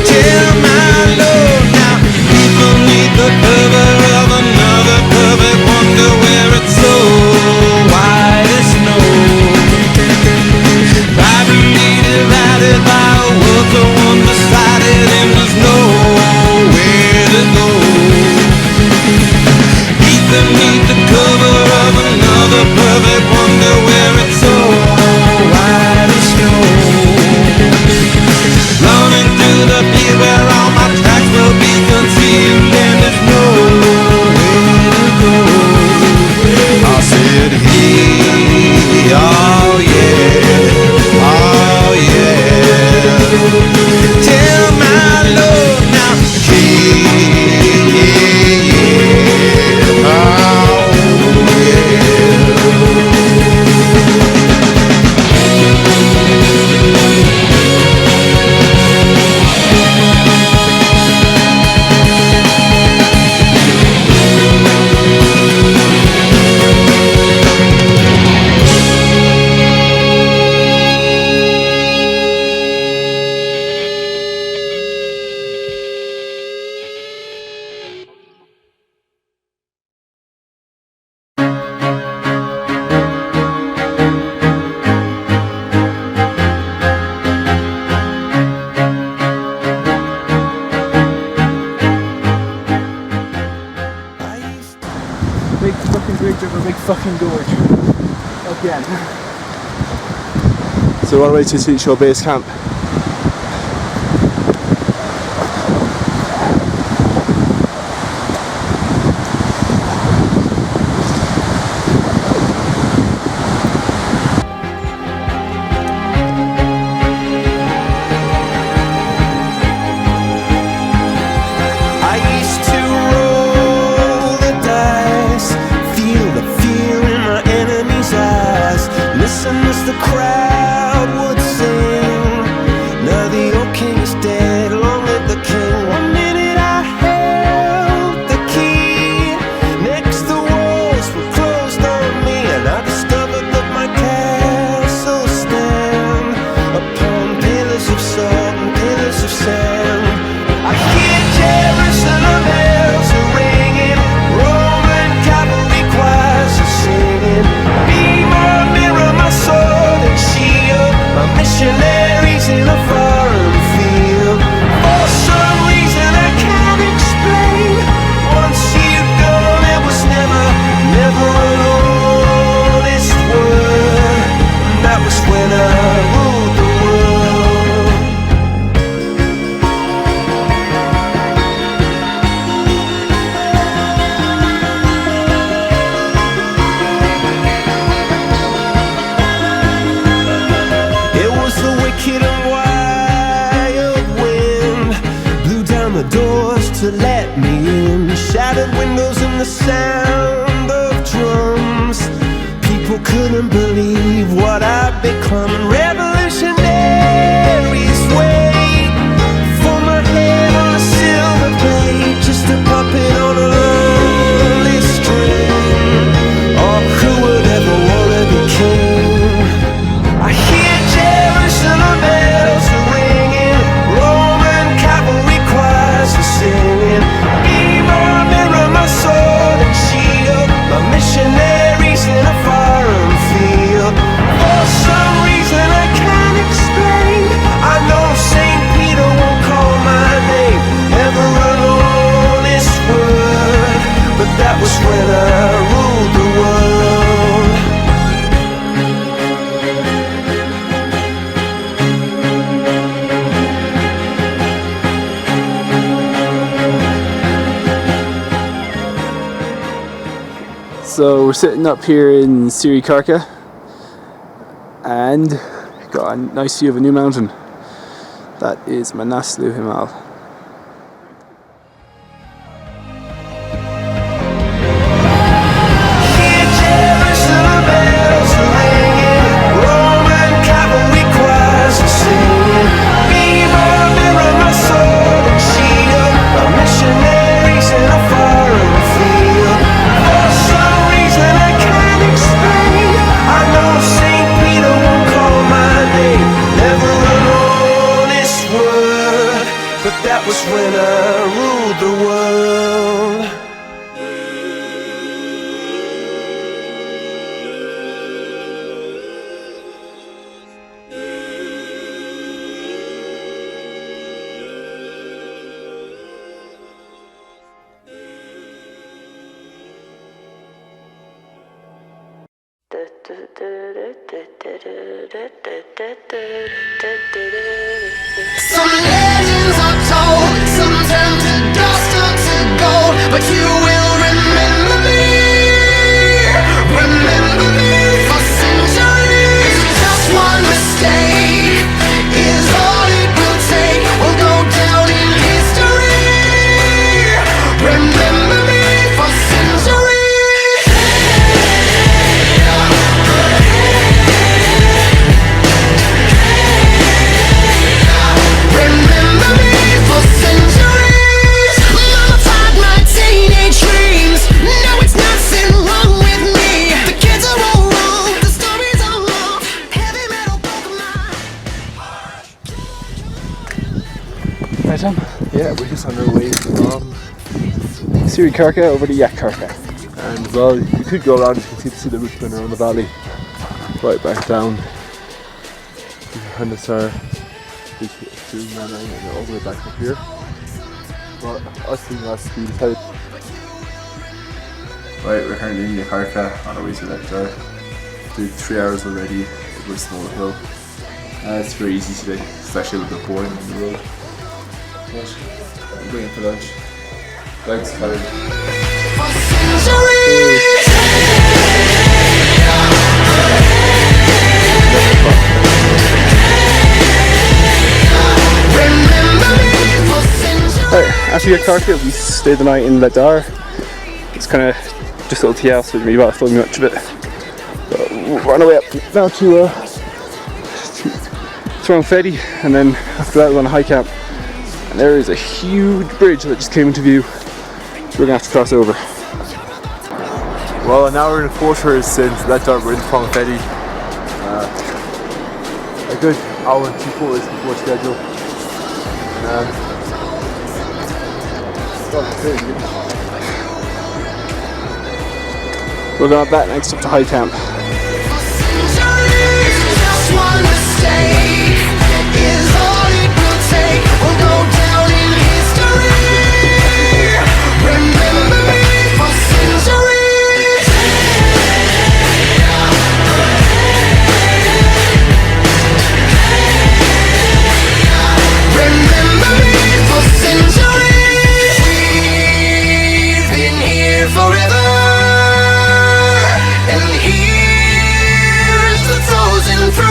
Tell my Lord now, deep beneath the cover of another perfect wonder where it's so white as snow. Privately divided by a world so undecided, and there's nowhere to go. Deep beneath the cover of another perfect wonder where it's so white as snow. Running through the field where all my tracks will be concealed and there's nowhere to go. I said, hey, oh yeah, oh yeah. Tell my Lord now, hey, yeah, oh yeah. Big fucking bridge over a big fucking gorge. Again. So we're on our way to Seashore Base Camp. I used to roll the dice, feel the fear in my enemy's eyes, listen as the crowd would sing. that let me in. Shattered windows and the sound of drums. People couldn't believe what I'd become. Revolutionaries wait for my head on a silver plate, just a puppet on a lonely string. Oh, who would ever wanna be king? I hear Jerusalem bells ringing, Roman cavalry choirs are singing. Be my mirror, my sword and shield, my missionaries in a foreign field. For some reason I can't explain, I know St. Peter won't call my name. Never an honest word, but that was when I ruled the world. So we're sitting up here in Sirikarka and got a nice view of a new mountain. That is Manaslu Himal. Hear Jerusalem bells ringing, Roman cavalry choirs are singing. Be my mirror, my sword and shield, my missionaries in a foreign field. For some reason I can't explain, I know St. Peter won't call my name. Never an honest word, but that was when I ruled the world. Some legends are told, some turn to dust or to gold, but you will remember me for centuries. Just one mistake is all it will take. We'll go down in history. Remember me for centuries. Remember me for centuries. Mama tied my teenage dreams. No, it's nothing wrong with me. The kids are all wrong, the stories are wrong. Heavy metal broke my Right, Tom? Yeah, we're just on our way from, Sirikarka over to Yakarka. and well, you could go around, you can see the route going around the valley, right back down. And it's our big zoom line and all the way back up here. But I think that's the type. Right, we're currently in Yakarta on our way to Lector. Did 3 hours already over a small hill. It's very easy today, it's actually a little bit boring on the road. But I'm going for lunch. Thanks, Karen. for centuries. Remember me for centuries. Right, after Yakarka we stayed the night in Ladar. It's kind of just a little tea house, so we didn't really bother filming much of it. But we're on our way up now to Fedi, and then after that we're on a high camp. And there is a huge bridge that just came into view, so we're gonna have to cross over. Well, an hour and a quarter since Lector, we're in Fedi. A good hour and 2 quarters before schedule. We're going up that next up to high camp. Centuries. Just one mistake is all it will take. We'll go down in history. Remember me for centuries. Remember me for centuries. We've been here forever, and here's the frozen fruit.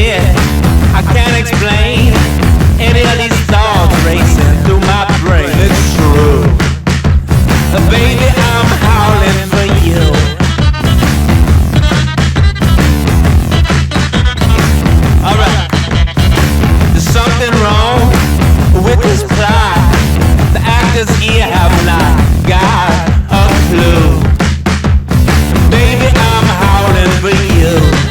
admit I can't explain any of these thoughts racing through my brain. It's true, baby, I'm howling for you. Alright, there's something wrong with this plot. The actors here have not got a clue. Baby, I'm howling for you.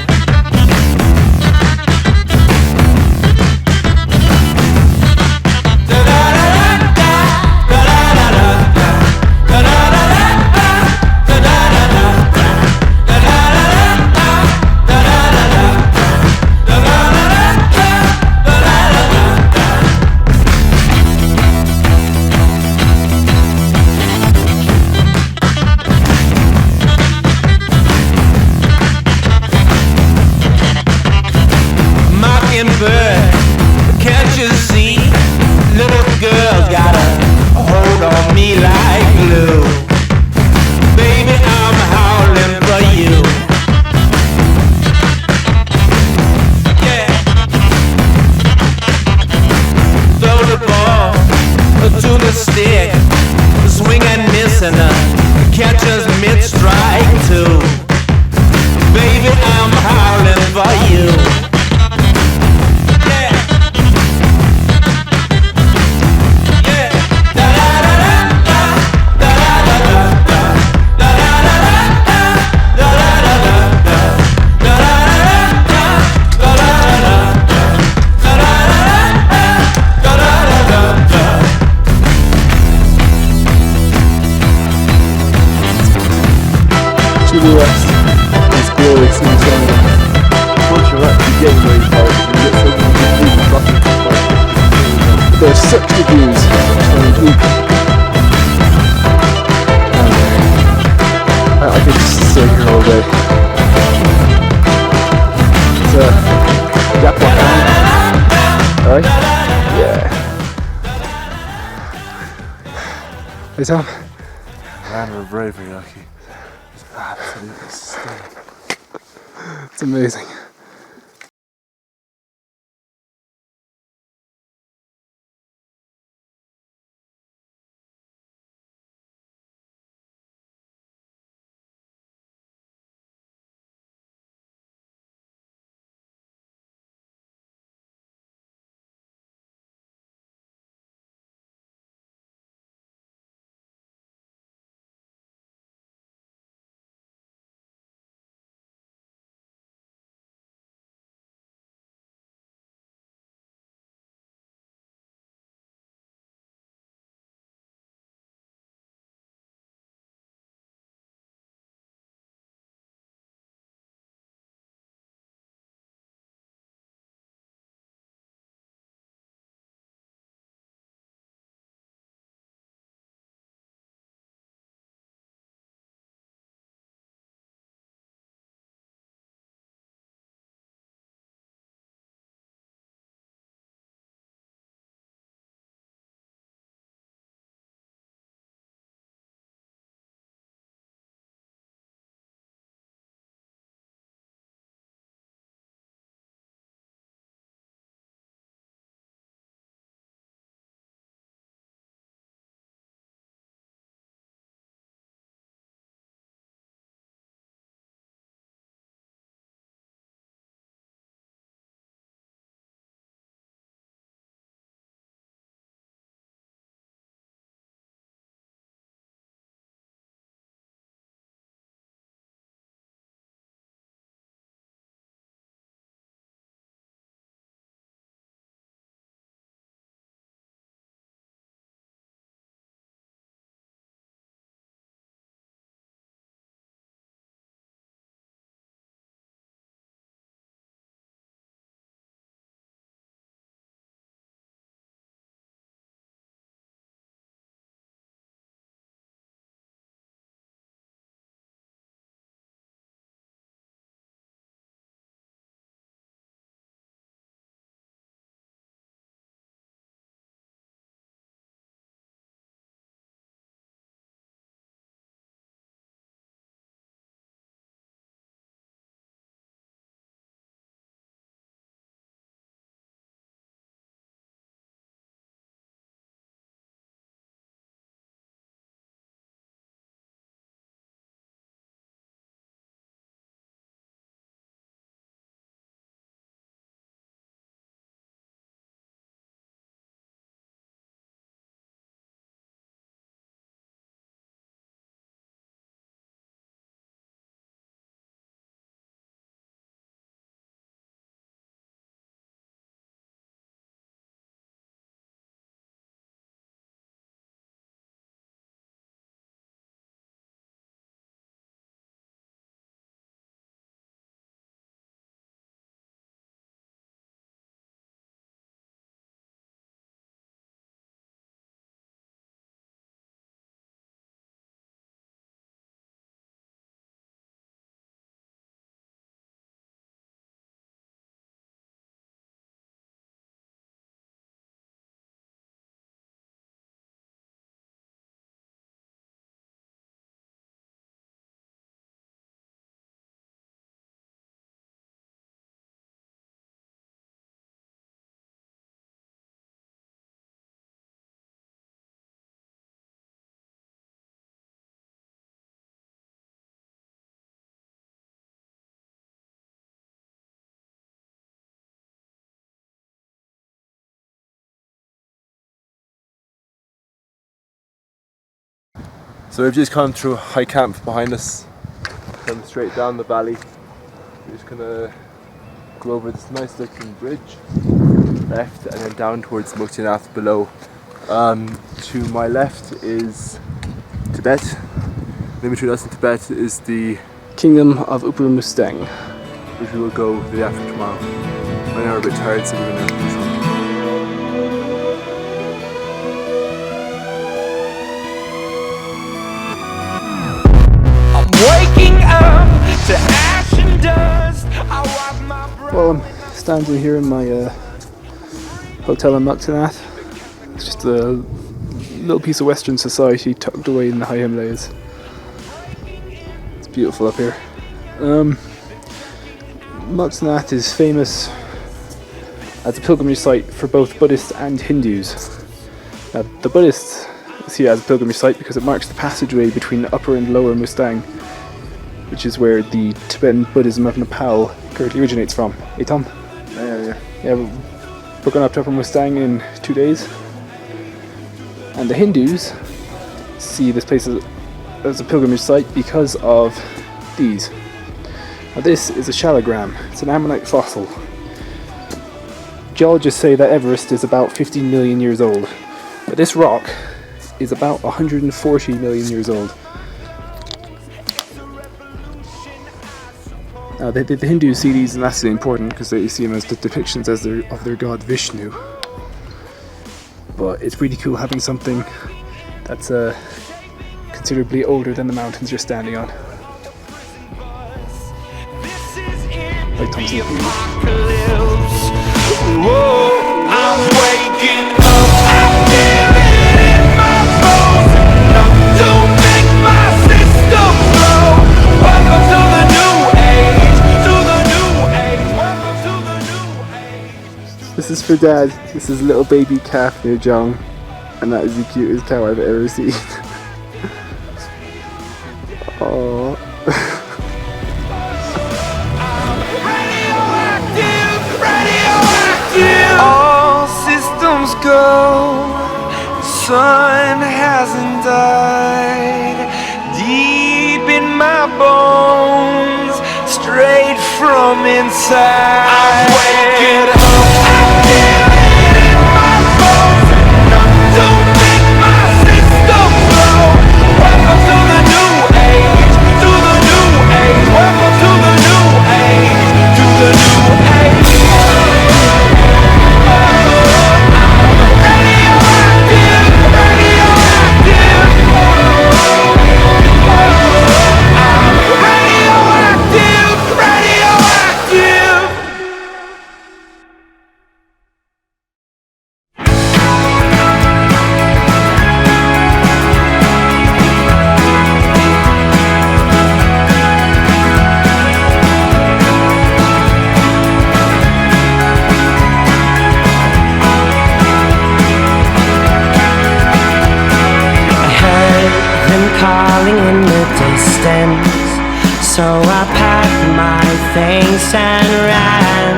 Mockingbird, can't you see? Little girl's got a hold on me like glue. Baby, I'm howling for you. Yeah. Throw the ball to the stick, swing and miss and catcher's mid-strike too. Baby, I'm howling for you. To the west is glorious new China. Once you're actually getting very far, you can get something completely bucket. There's 6 degrees and weak. I could just stay here all day. It's a gap walk. Alright? Yeah. Hey Tom. Man, we're bravery, Lucky. Absolutely stunning. It's amazing. So we've just come through High Camp behind us, come straight down the valley. We're just gonna go over this nice looking bridge, left, and then down towards Muktinath below. To my left is Tibet. In between us and Tibet is the Kingdom of Upper Mustang. which we will go the day after tomorrow. Right now we're a bit tired, so we're gonna. Waking up to ash and dust. I wipe my breath. Well, I'm standing here in my hotel in Muktinath. It's just a little piece of Western society tucked away in the high Himalayas. It's beautiful up here. Muktinath is famous as a pilgrimage site for both Buddhists and Hindus. Now, the Buddhists see it as a pilgrimage site because it marks the passageway between the Upper and Lower Mustang, which is where the Tibetan Buddhism of Nepal currently originates from. Hey Tom? Yeah, we're going up to Upper Mustang in 2 days. And the Hindus see this place as a pilgrimage site because of these. Now this is a shallogram. It's an ammonite fossil. Geologists say that Everest is about 15 million years old, but this rock is about 140 million years old. Now the Hindus see these as massively important because they see them as the depictions of their god Vishnu. But it's pretty cool having something that's considerably older than the mountains you're standing on. Like Tom said. Whoa, I'm waking up. I feel it in my bones. Enough to make my system blow. Welcome to the new age. To the new age. Welcome to the new age. This is for Dad. This is little baby calf near Jong, and that is the cutest cow I've ever seen. Aww. All systems go. The sun hasn't died. Deep in my bones, straight from inside. I'm waking up. I feel it in my bones. Enough to make my system blow. Welcome to the new age. To the new age. Welcome to the new age. To the new age. Calling in the distance, so I packed my things and ran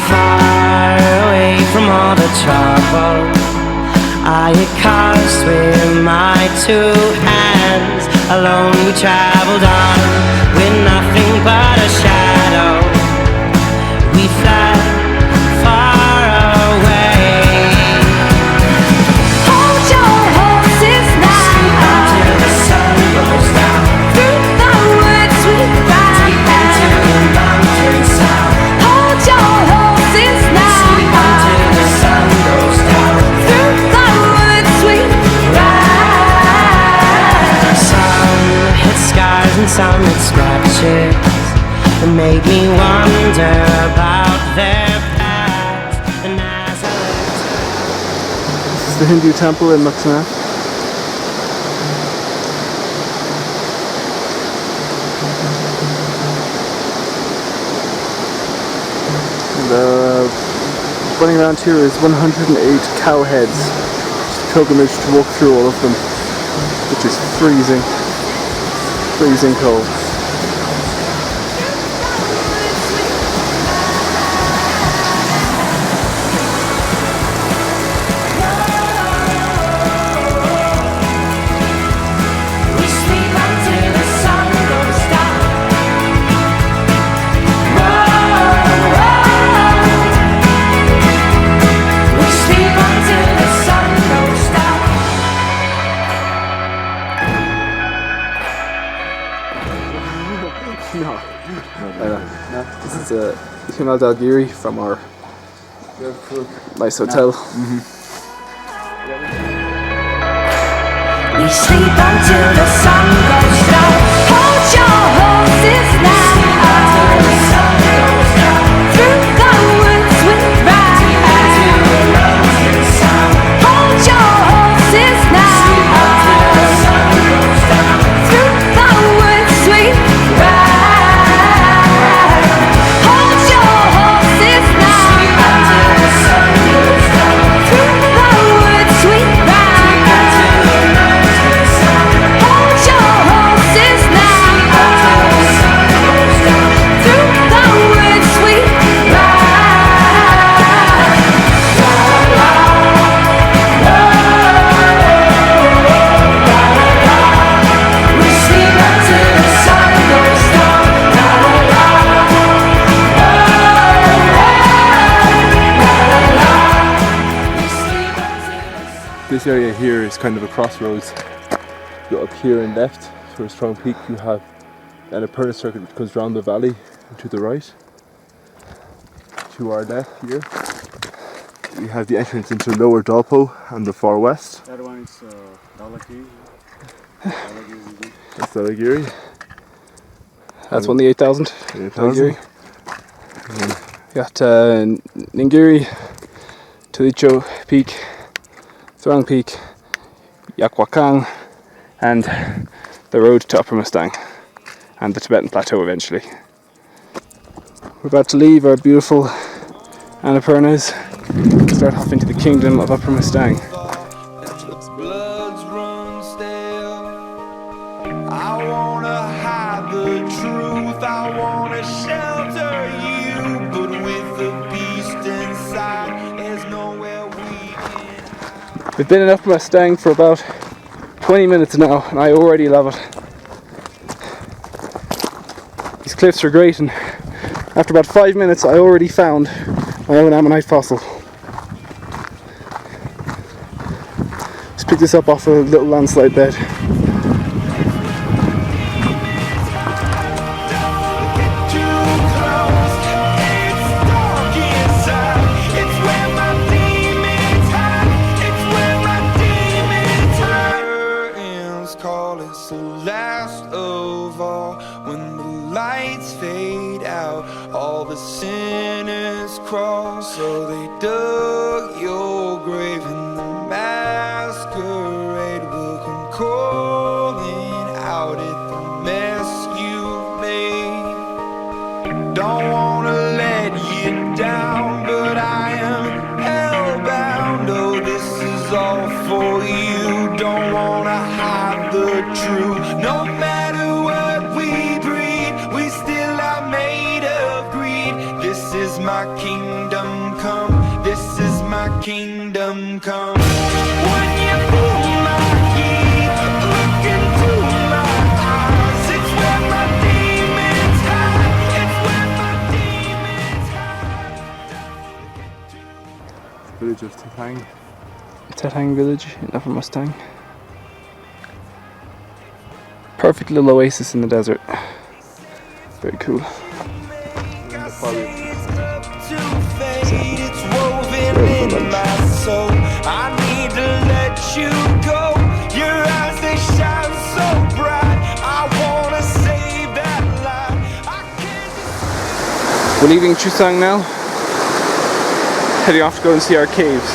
far away from all the trouble I had caused with my 2 hands. Alone we traveled on with nothing but a shadow. We fled far away. Hold your horses now. Until the sun goes down. Through the woods we ride. Deep into the mountain sound. Hold your horses now. Until the sun goes down. Through the woods we ride. Some hit scars and some hit scratches. It made me wonder about their past. And as I This is the Hindu temple in Muktinath. And running around here is 108 cow heads. It's a pilgrimage to walk through all of them, which is freezing cold. It's a Himal Dalgiri from our nice hotel. We sleep until the sun goes down. Hold your horses now. Through the woods we ride. Hold your horses now. Through the woods we ride. Hold your horses now. Through the woods we ride. Hold your horses now. Through the woods we ride. We sleep until the sun goes down. This area here is kind of a crossroads. You go up here and left for a strong peak, you have an Annapurna circuit which goes round the valley and to the right. To our left here, we have the entrance into Lower Dalpo on the far west. That one is Dalagiri. That's Dalagiri. That's one of the 8,000. 8,000. Got Ningiri, Tulicho Peak, Throng Peak, Yakwakang, and the road to Upper Mustang, and the Tibetan Plateau eventually. We're about to leave our beautiful Annapurnas, start off into the kingdom of Upper Mustang. Bloods run stale. I wanna hide the truth. I wanna shelter you, but with the beast inside, there's nowhere we can. We've been in Upper Mustang for about 20 minutes now, and I already love it. These cliffs are great, and after about 5 minutes I already found my own ammonite fossil. Just picked this up off a little landslide bed. Last of all, when the lights fade out, all the sinners crawl. So they dug your grave, and the masquerade will come calling out at the mess you made. Don't wanna let you down, but I am hellbound. Oh, this is all for you. Don't wanna hide the truth. No matter what we breed, we still are made of greed. This is my kingdom come. This is my kingdom come. When you pull my heat, look into my eyes. It's where my demons hide. It's where my demons hide. Village of Tetang. Tetang village in Upper Mustang. Perfect little oasis in the desert. Very cool. It's woven in my soul. I need to let you go. Your eyes, they shine so bright. I wanna save that light. I can't. We're leaving Chusang now, heading off to go and see our caves.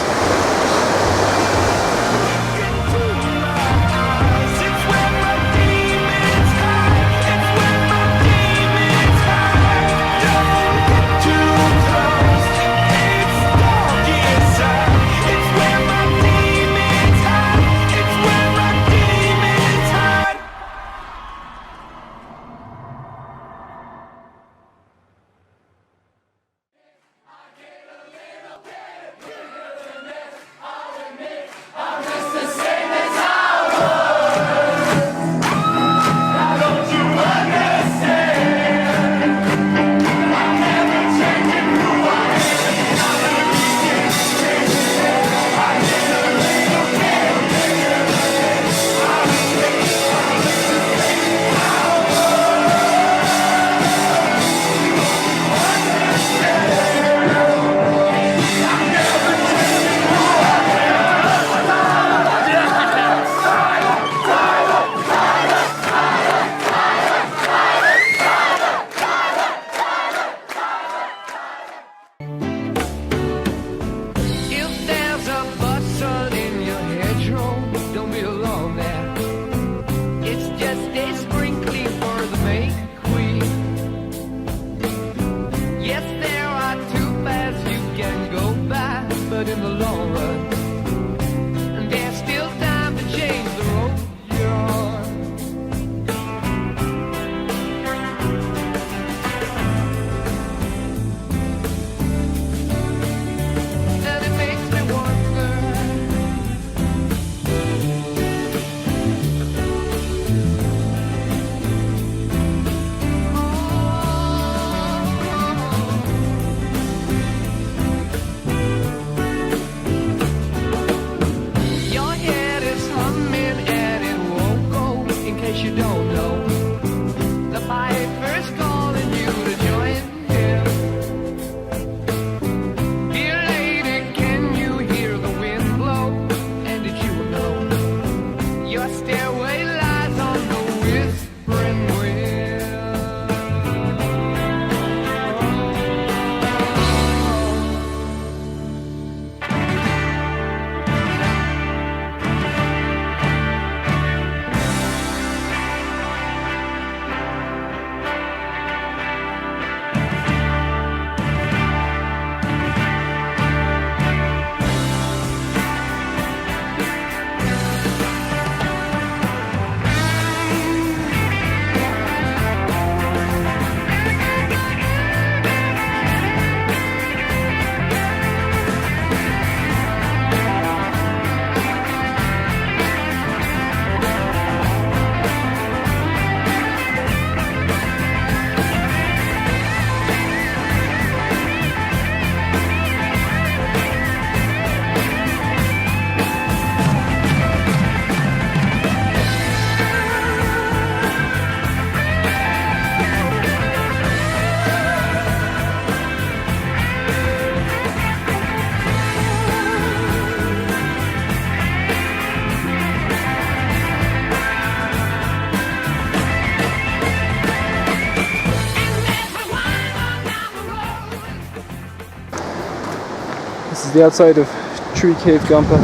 This is the outside of Tree Cave Gampa.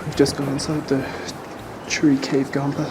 We've just gone inside the Tree Cave Gampa.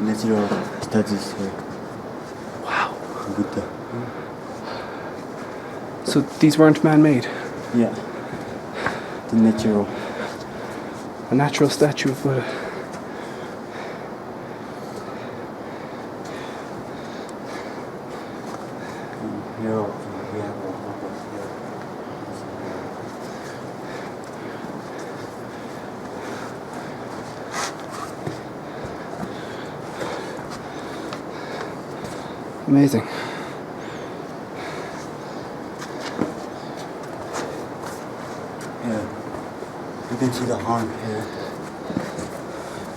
Natural studies here. Wow. Buddha. So these weren't man-made? Yeah. The natural. A natural statue of Buddha. Here we have a Amazing. Yeah. You can see the horn here.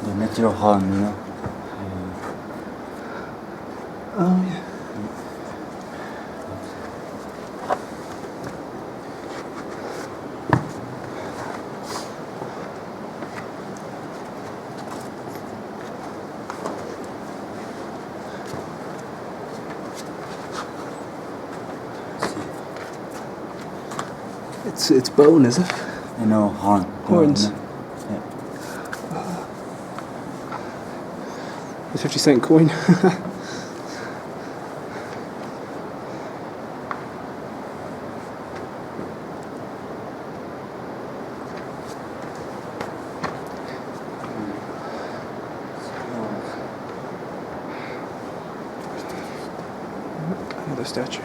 The natural horn, you know. Oh yeah. It's bone, is it? You know, horn. Horns. Yeah. A 50-cent coin. Another statue.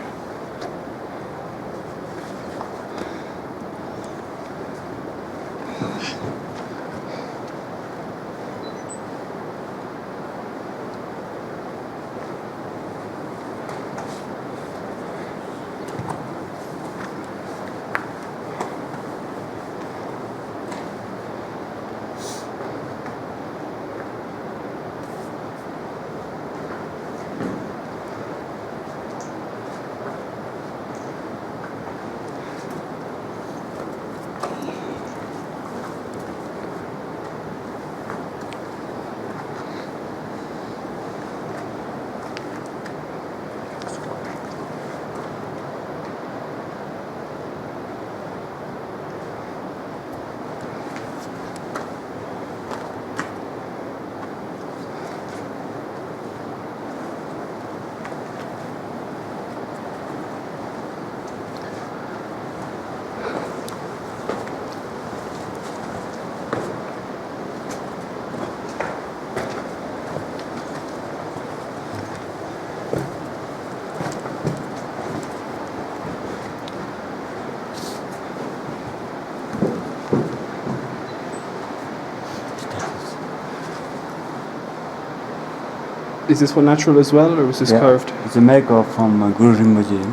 Is this one natural as well, or was this carved? It's a make-up from Guru Rinpoche.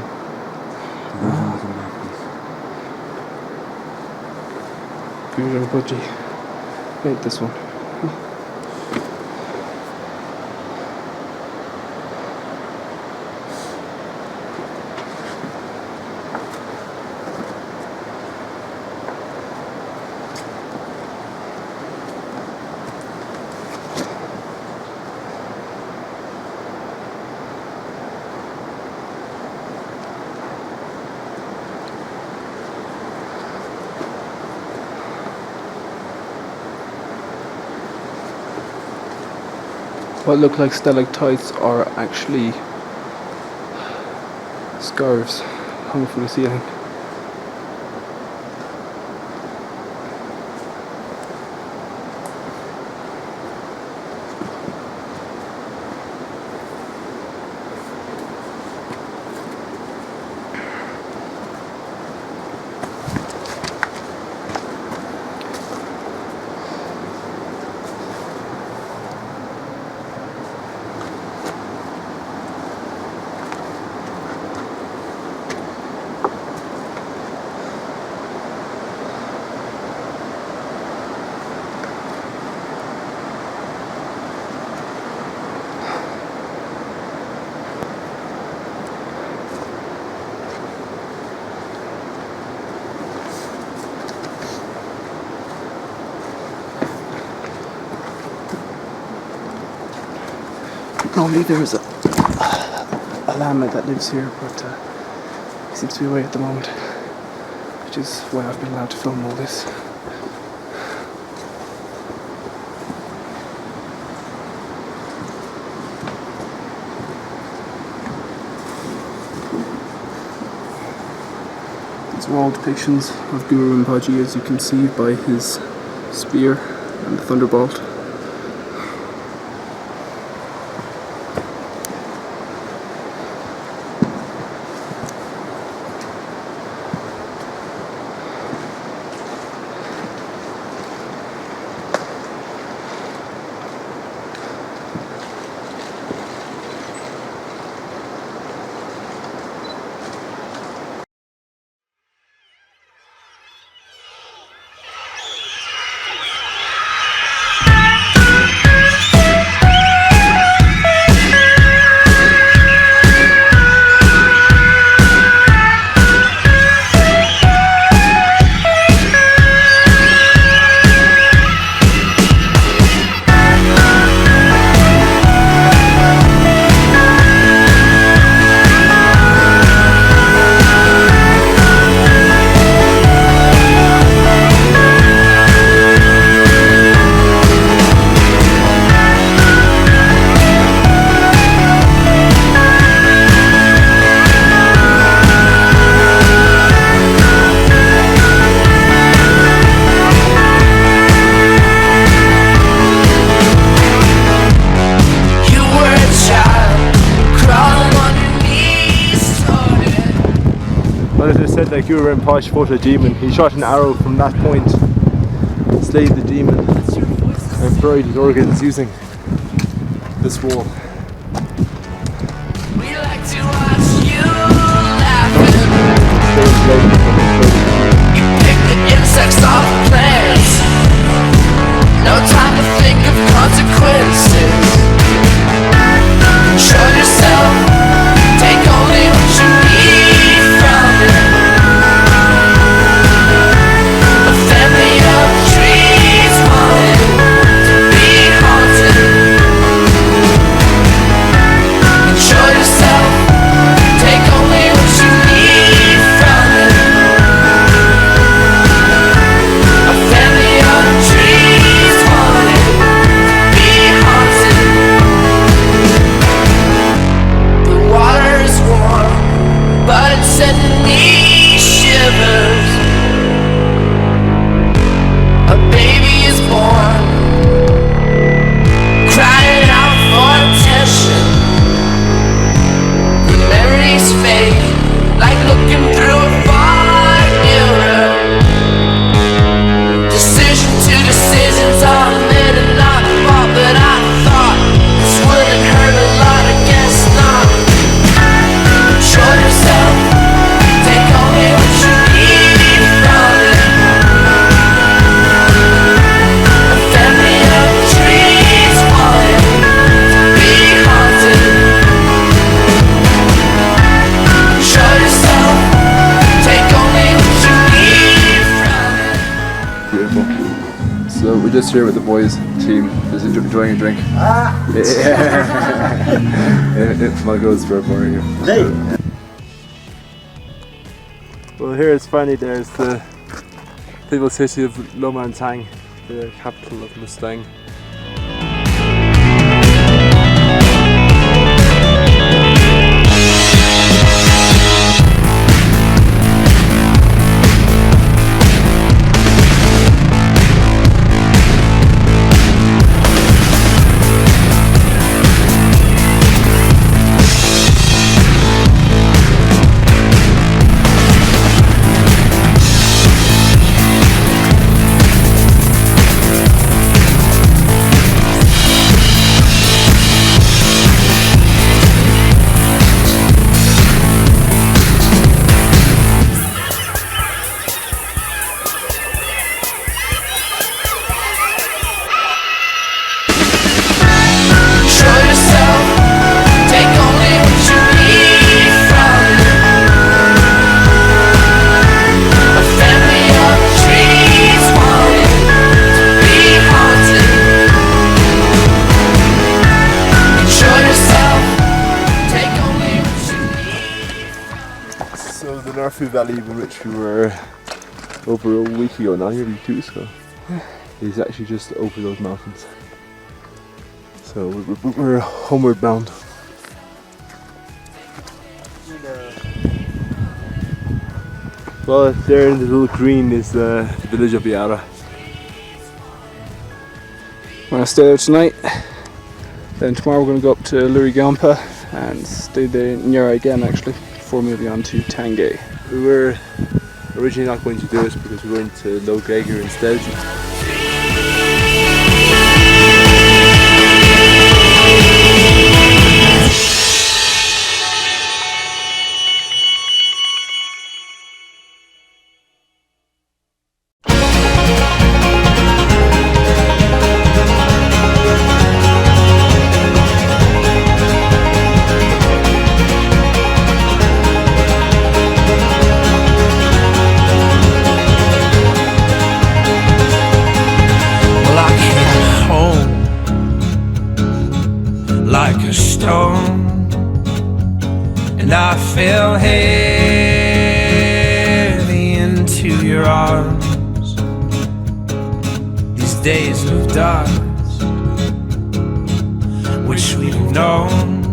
Guru Rinpoche made this. Guru Rinpoche made this one. What look like stalactites are actually scarves hung from the ceiling. Normally there is a lama that lives here, but he seems to be away at the moment, which is why I've been allowed to film all this. These are all depictions of Guru Rinpoche, as you can see by his spear and the thunderbolt. Well, as I said, like Guru Rinpoche fought a demon. He shot an arrow from that point, slayed the demon, and buried his organs using this wall. We like to watch you laughing. You pick the insects off plants. No time to think of consequences. Show yourself. Take only what you need from it. A family of trees wanted to be haunted. Enjoy yourself. Take only what you need from it. A family of trees wanted to be haunted. The water is warm, but it's sending me shivers. A baby is born, crying out for attention. The memories fade, like looking through a fog mirror. Decision to decisions are made and not fought, but I thought this wouldn't hurt a lot, I guess not. Show yourself, take only what you need from it. A family of trees wanted to be haunted. Show yourself, take only what you need from it. Beautiful. So we're just here with the boys team, just enjoying a drink. My girl's for pouring here. Well, here is finally there's the people city of Lomantang, the capital of Mustang. Narfu Valley, which we were over a week ago now, nearly 2 weeks ago, is actually just over those mountains. So we're homeward bound. Well, there in the little green is the village of Yara. I'm going to stay there tonight. Then tomorrow we're going to go up to Lurigampa and stay there in Yara again actually, before moving on to Tangay. We were originally not going to do it because we went to Low Geiger instead. Well, I came home like a stone, and I fell heavy into your arms. These days of dust, which we've known,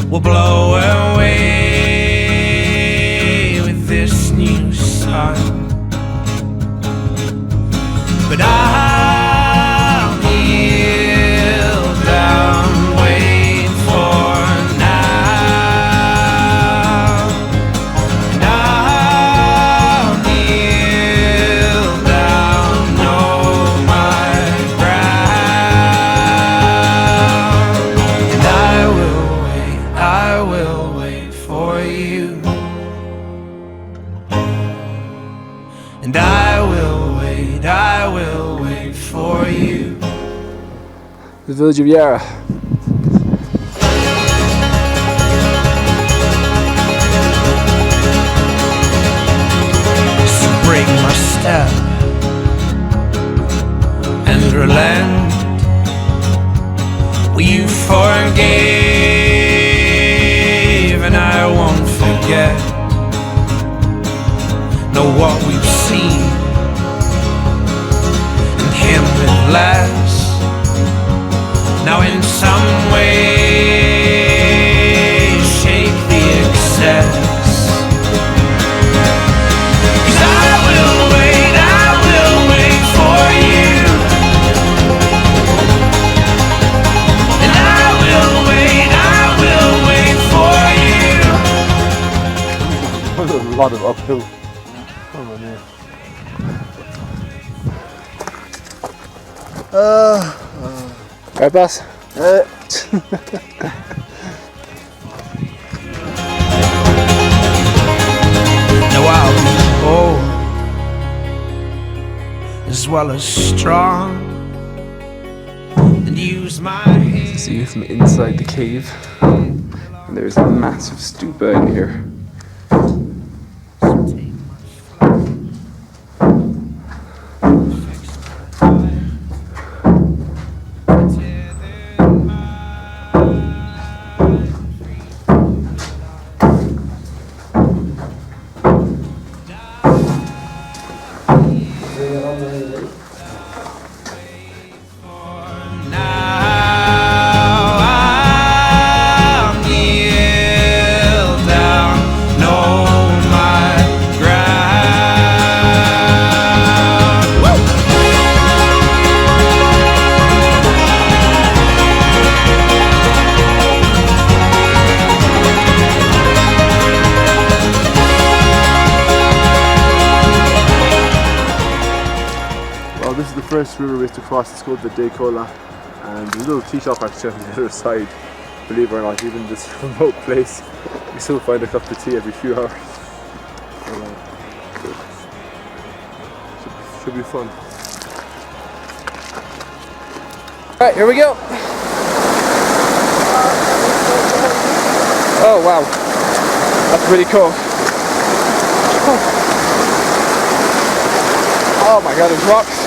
will blow away with this new sun. But I'll kneel down, wait for now. And I'll kneel down, know my ground. And I will wait for you. And I will wait for you. The village of Yara. So break my step and relent. Well, you forgave and I won't forget. Know what we've seen and him with less. Now in some way shake the excess. 'Cause I will wait for you. And I will wait for you. A lot of uphill. Oh my man. Right, boss? Now I'll be bold as well as strong, and use my hands. See from inside the cave, and there's a massive stupa in here. This is the first river we have to cross. It's called the Decola, and there's a little tea shop actually on the other side. Believe it or not, even this remote place, we still find a cup of tea every few hours. Should be fun. Alright, here we go. Oh wow, that's pretty cool. Oh my god, there's rocks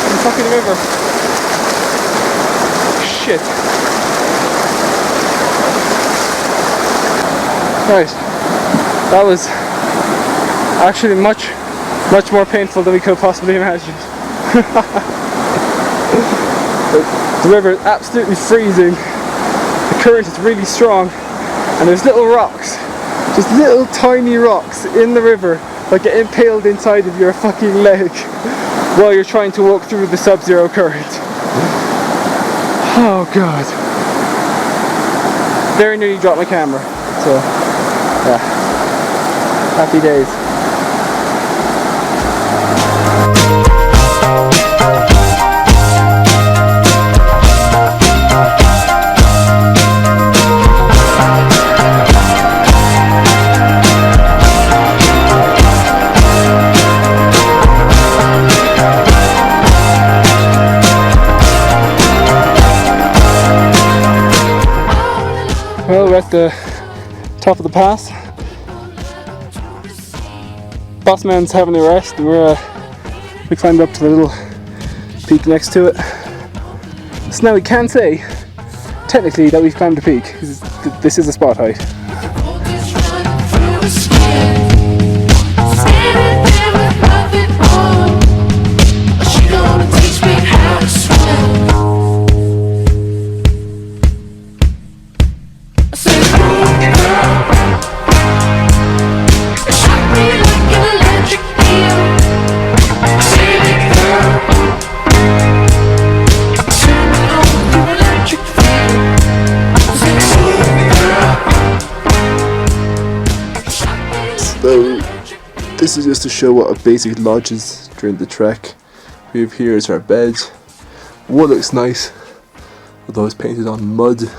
in the fucking river. Shit. Right, that was Actually, much more painful than we could possibly imagine. The river is absolutely freezing. The current is really strong, and there's little rocks, just little tiny rocks in the river that get impaled inside of your fucking leg while you're trying to walk through the sub-zero current. Oh god. Very nearly dropped my camera. So, yeah. Happy days. Well, we're at the top of the pass. Bossman's having a rest. We climbed up to the little peak next to it. So now we can say, technically, that we've climbed a peak. This is a spot height. So this is just to show what a basic lodge is during the trek. We have here is our bed. Wood looks nice, although it's painted on mud.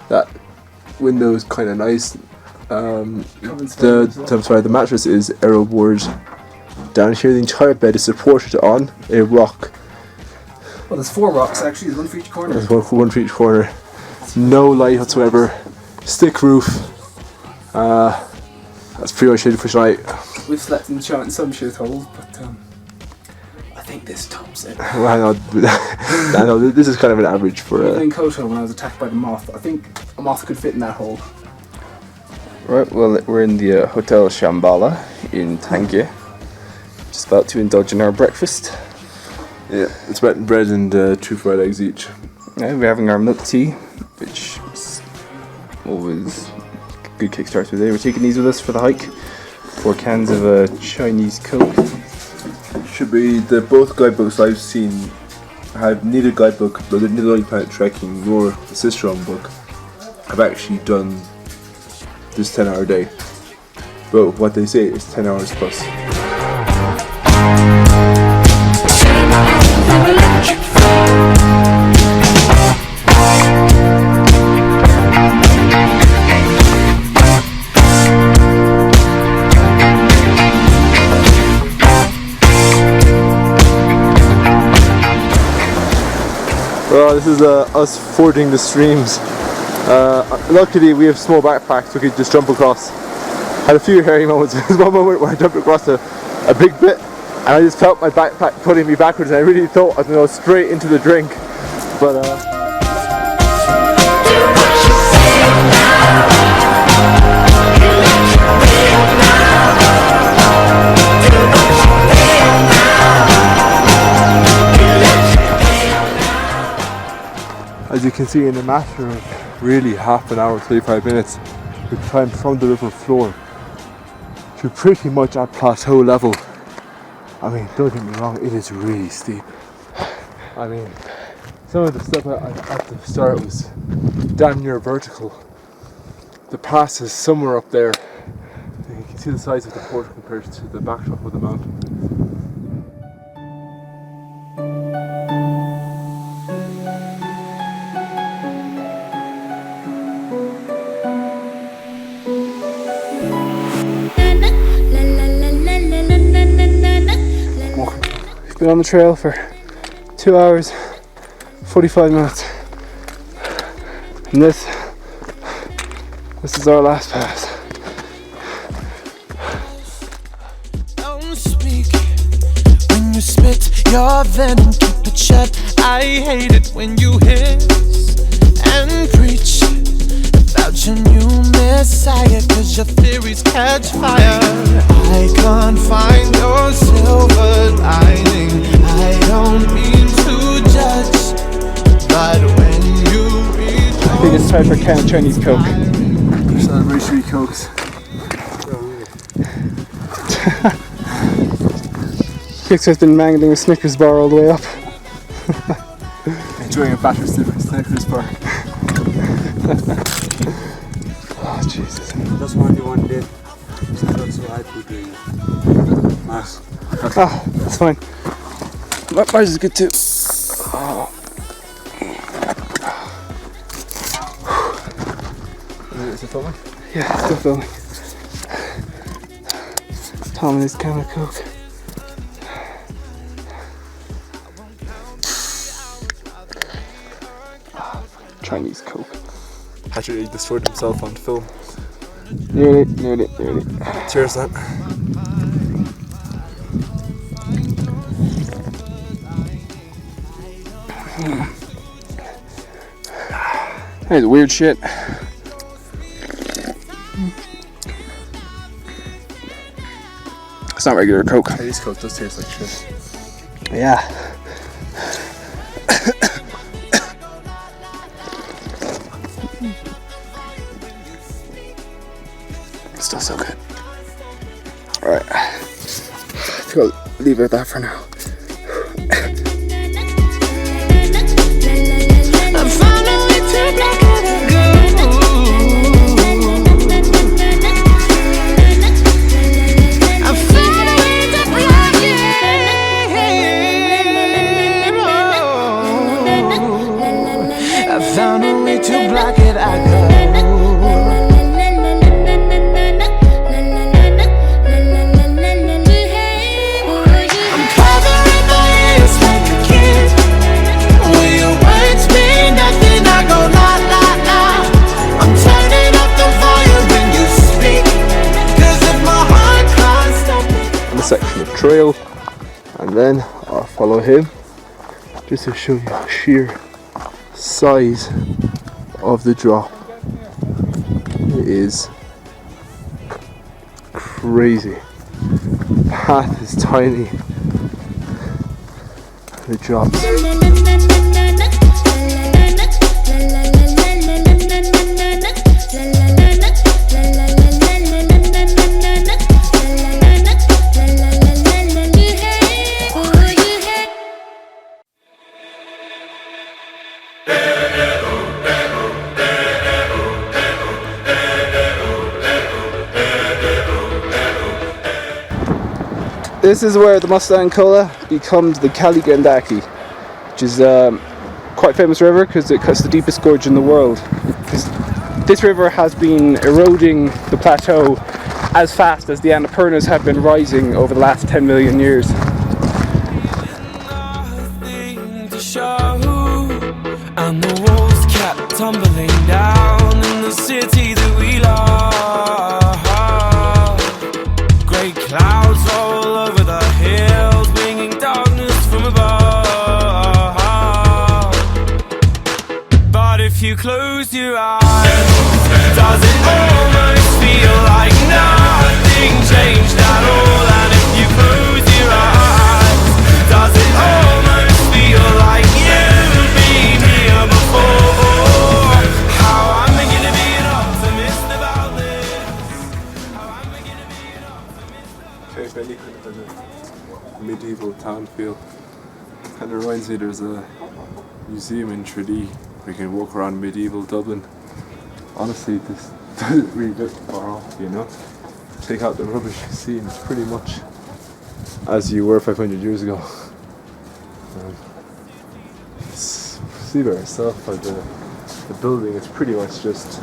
That window is kind of nice. The mattress is aero board. Down here the entire bed is supported on a rock. Well, there's 4 rocks actually, there's one for each corner. There's one for each corner. No light whatsoever. Stick roof. That's pretty much it for tonight. We've slept in some shitholes, but I think this tops it. Well, I know this is kind of an average for. Even in Koto, when I was attacked by the moth, I think a moth could fit in that hole. Right, well, we're in the Hotel Shambhala in Tangier. Just about to indulge in our breakfast. Yeah, it's bread and 2 fried eggs each. Yeah, we're having our milk tea, which is always a good kickstart today. We're taking these with us for the hike. 4 cans of Chinese Coke. Should be both guidebooks I've seen have neither guidebook, neither Lonely Planet Trekking nor the Sisteron book have actually done this 10-hour day. But what they say is 10 hours plus. Well, this is us fording the streams. Luckily we have small backpacks we could just jump across. Had a few hairy moments. There was one moment where I jumped across a big bit and I just felt my backpack pulling me backwards and I really thought I was going to go straight into the drink. But as you can see, in a matter of really half an hour, 35 minutes, we climbed from the river floor to pretty much at plateau level. I mean, don't get me wrong, it is really steep. I mean, some of the stuff at the start was damn near vertical. The pass is somewhere up there. You can see the size of the port compared to the backdrop of the mountain. We've been on the trail for 2 hours, 45 minutes. And this is our last pass. Don't speak when you spit your venom, keep it shut. I hate it when you hiss and preach about your new messiah, 'cause your theories catch fire. I can't find your silver lining. I don't mean to judge, but when you read, I think it's time for Count Chinese Coke. Celebratory Cokes. Kix has been mangling a Snickers bar all the way up. Enjoying a battered Snickers bar. Oh, Jesus. Just want day. That's what I put in. Nice. Oh, that's fine. Mars is good too. Oh. Is it filming? Yeah, it's still filming. Tom and his can of Coke. Chinese Coke. Patrick he destroyed himself on film. Nearly. Cheers, then. That is weird shit. It's not regular Coke. Chinese Coke does taste like shit. Yeah. Still so good. Alright. I think I'll leave it at that for now. Found a way to block it, I go. I'm covering my ears like a kid. Will your words mean nothing? I go la la la. I'm turning up the volume when you speak. 'Cause if my heart can't stop it. And a section of trail, and then I'll follow him just to show you sheer size of the drop. It is crazy. The path is tiny. The drops. This is where the Mustang Cola becomes the Kali Gandaki, which is quite a famous river because it cuts the deepest gorge in the world. This river has been eroding the plateau as fast as the Annapurnas have been rising over the last 10 million years. Nothing to show, and the walls kept tumbling down in the city that we love. Great clouds roll over the hills, bringing darkness from above. But if you close your eyes, does it almost feel like nothing changed at all? And if you close your eyes, does it almost feel like you've been here before? How am I gonna be an optimist about this? How am I gonna be an optimist? If any kind of a medieval town feel. Kind of reminds me there's a museum in Tralee where you can walk around medieval Dublin. Honestly, this doesn't really look far off, you know? Take out the rubbish you see and it's pretty much as you were 500 years ago. See by yourself, but the building is pretty much just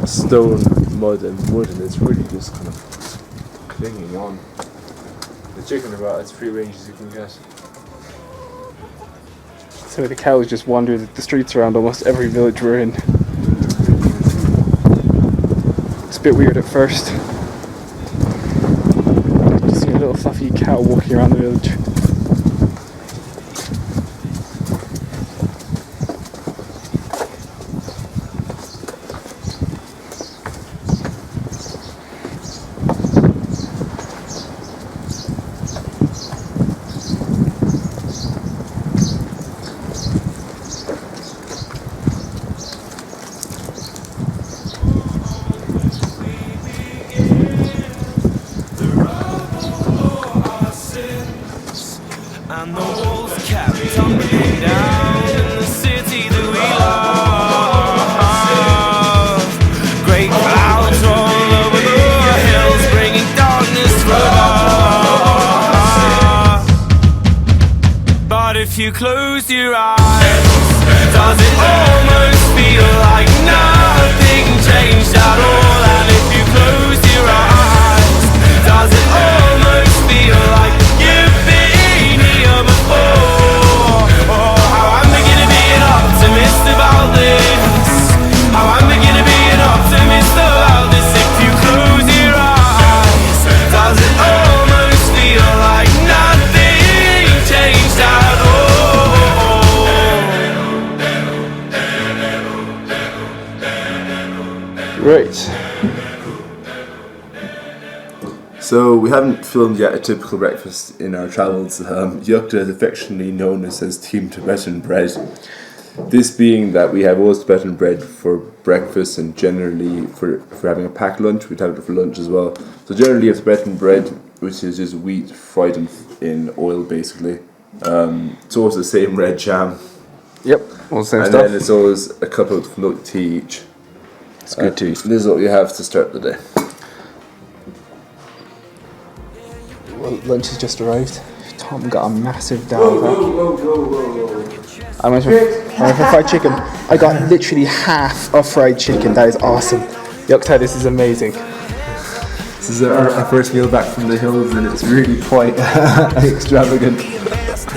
stone, mud and wood, and it's really just kind of clinging on. The chicken about as free range as you can get. So the cows just wander the streets around almost every village we're in. It's a bit weird at first. Just see a little fluffy cow walking around the village. you close your eyes? Does it almost feel like nothing changed at all? And if you close your eyes, does it almost feel like you've been here before? Oh, how I'm beginning to be an optimist about this. How I'm beginning to be an optimist about this. If you close your eyes, does it almost feel like nothing changed at all? Right. So we haven't filmed yet a typical breakfast in our travels. Yukta is affectionately known as Team Tibetan Bread. This being that we have always Tibetan bread for breakfast and generally for having a packed lunch, we'd have it for lunch as well. So generally you have Tibetan bread, which is just wheat fried in oil basically. It's always the same red jam. Yep, all the same And stuff. then it's always a cup of milk tea each. It's good tea. This is what you have to start the day. Well, lunch has just arrived. Tom got a massive dal pack. I went for fried chicken. I got literally half of fried chicken. That is awesome. Yukta, this is amazing. This is our first meal back from the hills and it's really quite extravagant.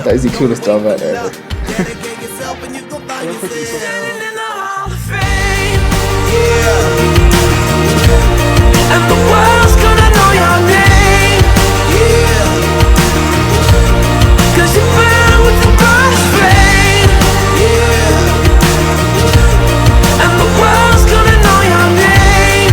That is the coolest dal pack ever. And the world's gonna know your name, yeah. 'Cause you burn with the burst flame, yeah. And the world's gonna know your name,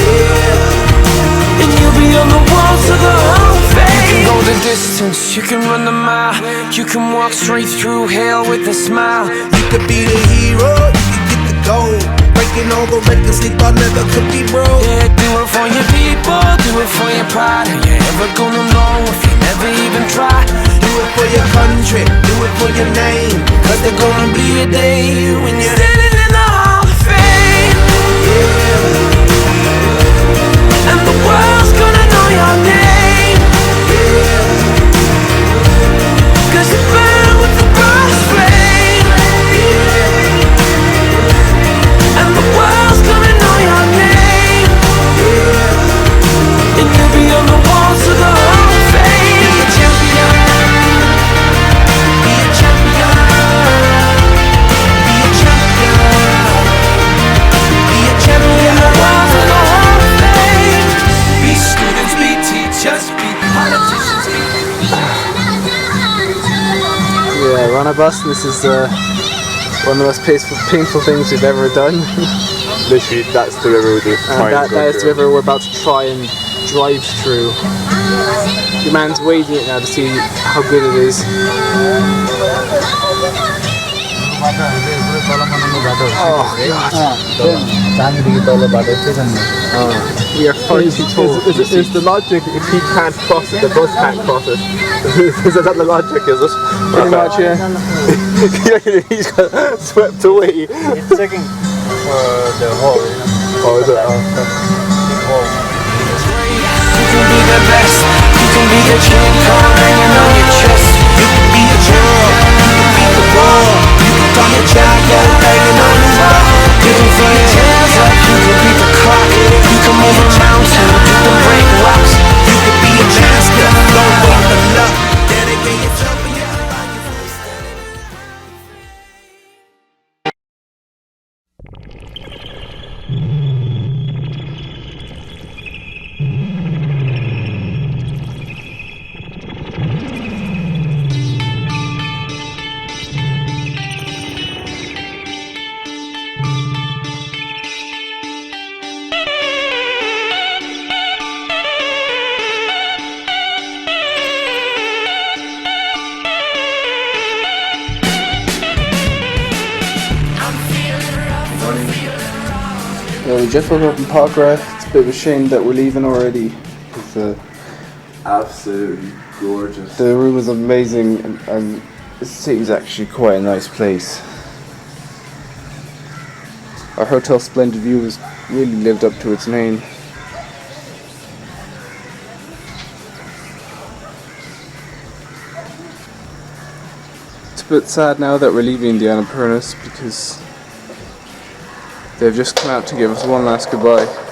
yeah. And you'll be on the walls of the Hall of Fame. You can go the distance, you can run the mile, you can walk straight through hell with a smile. You could be the hero, you could get the gold. Breaking all the records they thought never could be broke. Yeah, do it for your people, do it for your pride. Are you ever gonna know if you never even try? Do it for your country, do it for your name. 'Cause there's gonna be a day when you're Standing in the Hall of Fame, yeah. And the world's gonna know your name, yeah. 'Cause you burn with the burst flame, yeah. And the world's gonna know your name, yeah. And you'll be on the walls of the Hall of Fame. Be a champion, be a champion, be a champion, be a champion. The walls of the Hall of Fame. Be students, be teachers, be politicians. Yeah, we're on a bus and this is one of the most painful things we've ever done. Literally, that's the river we're And that is the river we're about to try and drive through. Your man's wading it now to see how good it is. Oh god. We are fighting towards Is the logic if he can't cross it, the bus can't cross it? Is that the logic, is it? pretty much, yeah. He's got swept away. It's checking the hole. Oh, is it? You can be the best, you can be the champion hanging on your chest. You can be the girl, you can be the ball. You can be a champion hanging on your wall. You can throw your hands up, you can beat the clock. You can move a mountain, you can break rocks. You can be a master, don't wait for luck. Dedicate yourself and your life. Yeah, we just woke up in Parkref. It's a bit of a shame that we're leaving already. Absolutely gorgeous. The room is amazing and the city's actually quite a nice place. Our hotel Splendid View has really lived up to its name. It's a bit sad now that we're leaving the Annapurnas because they've just come out to give us one last goodbye.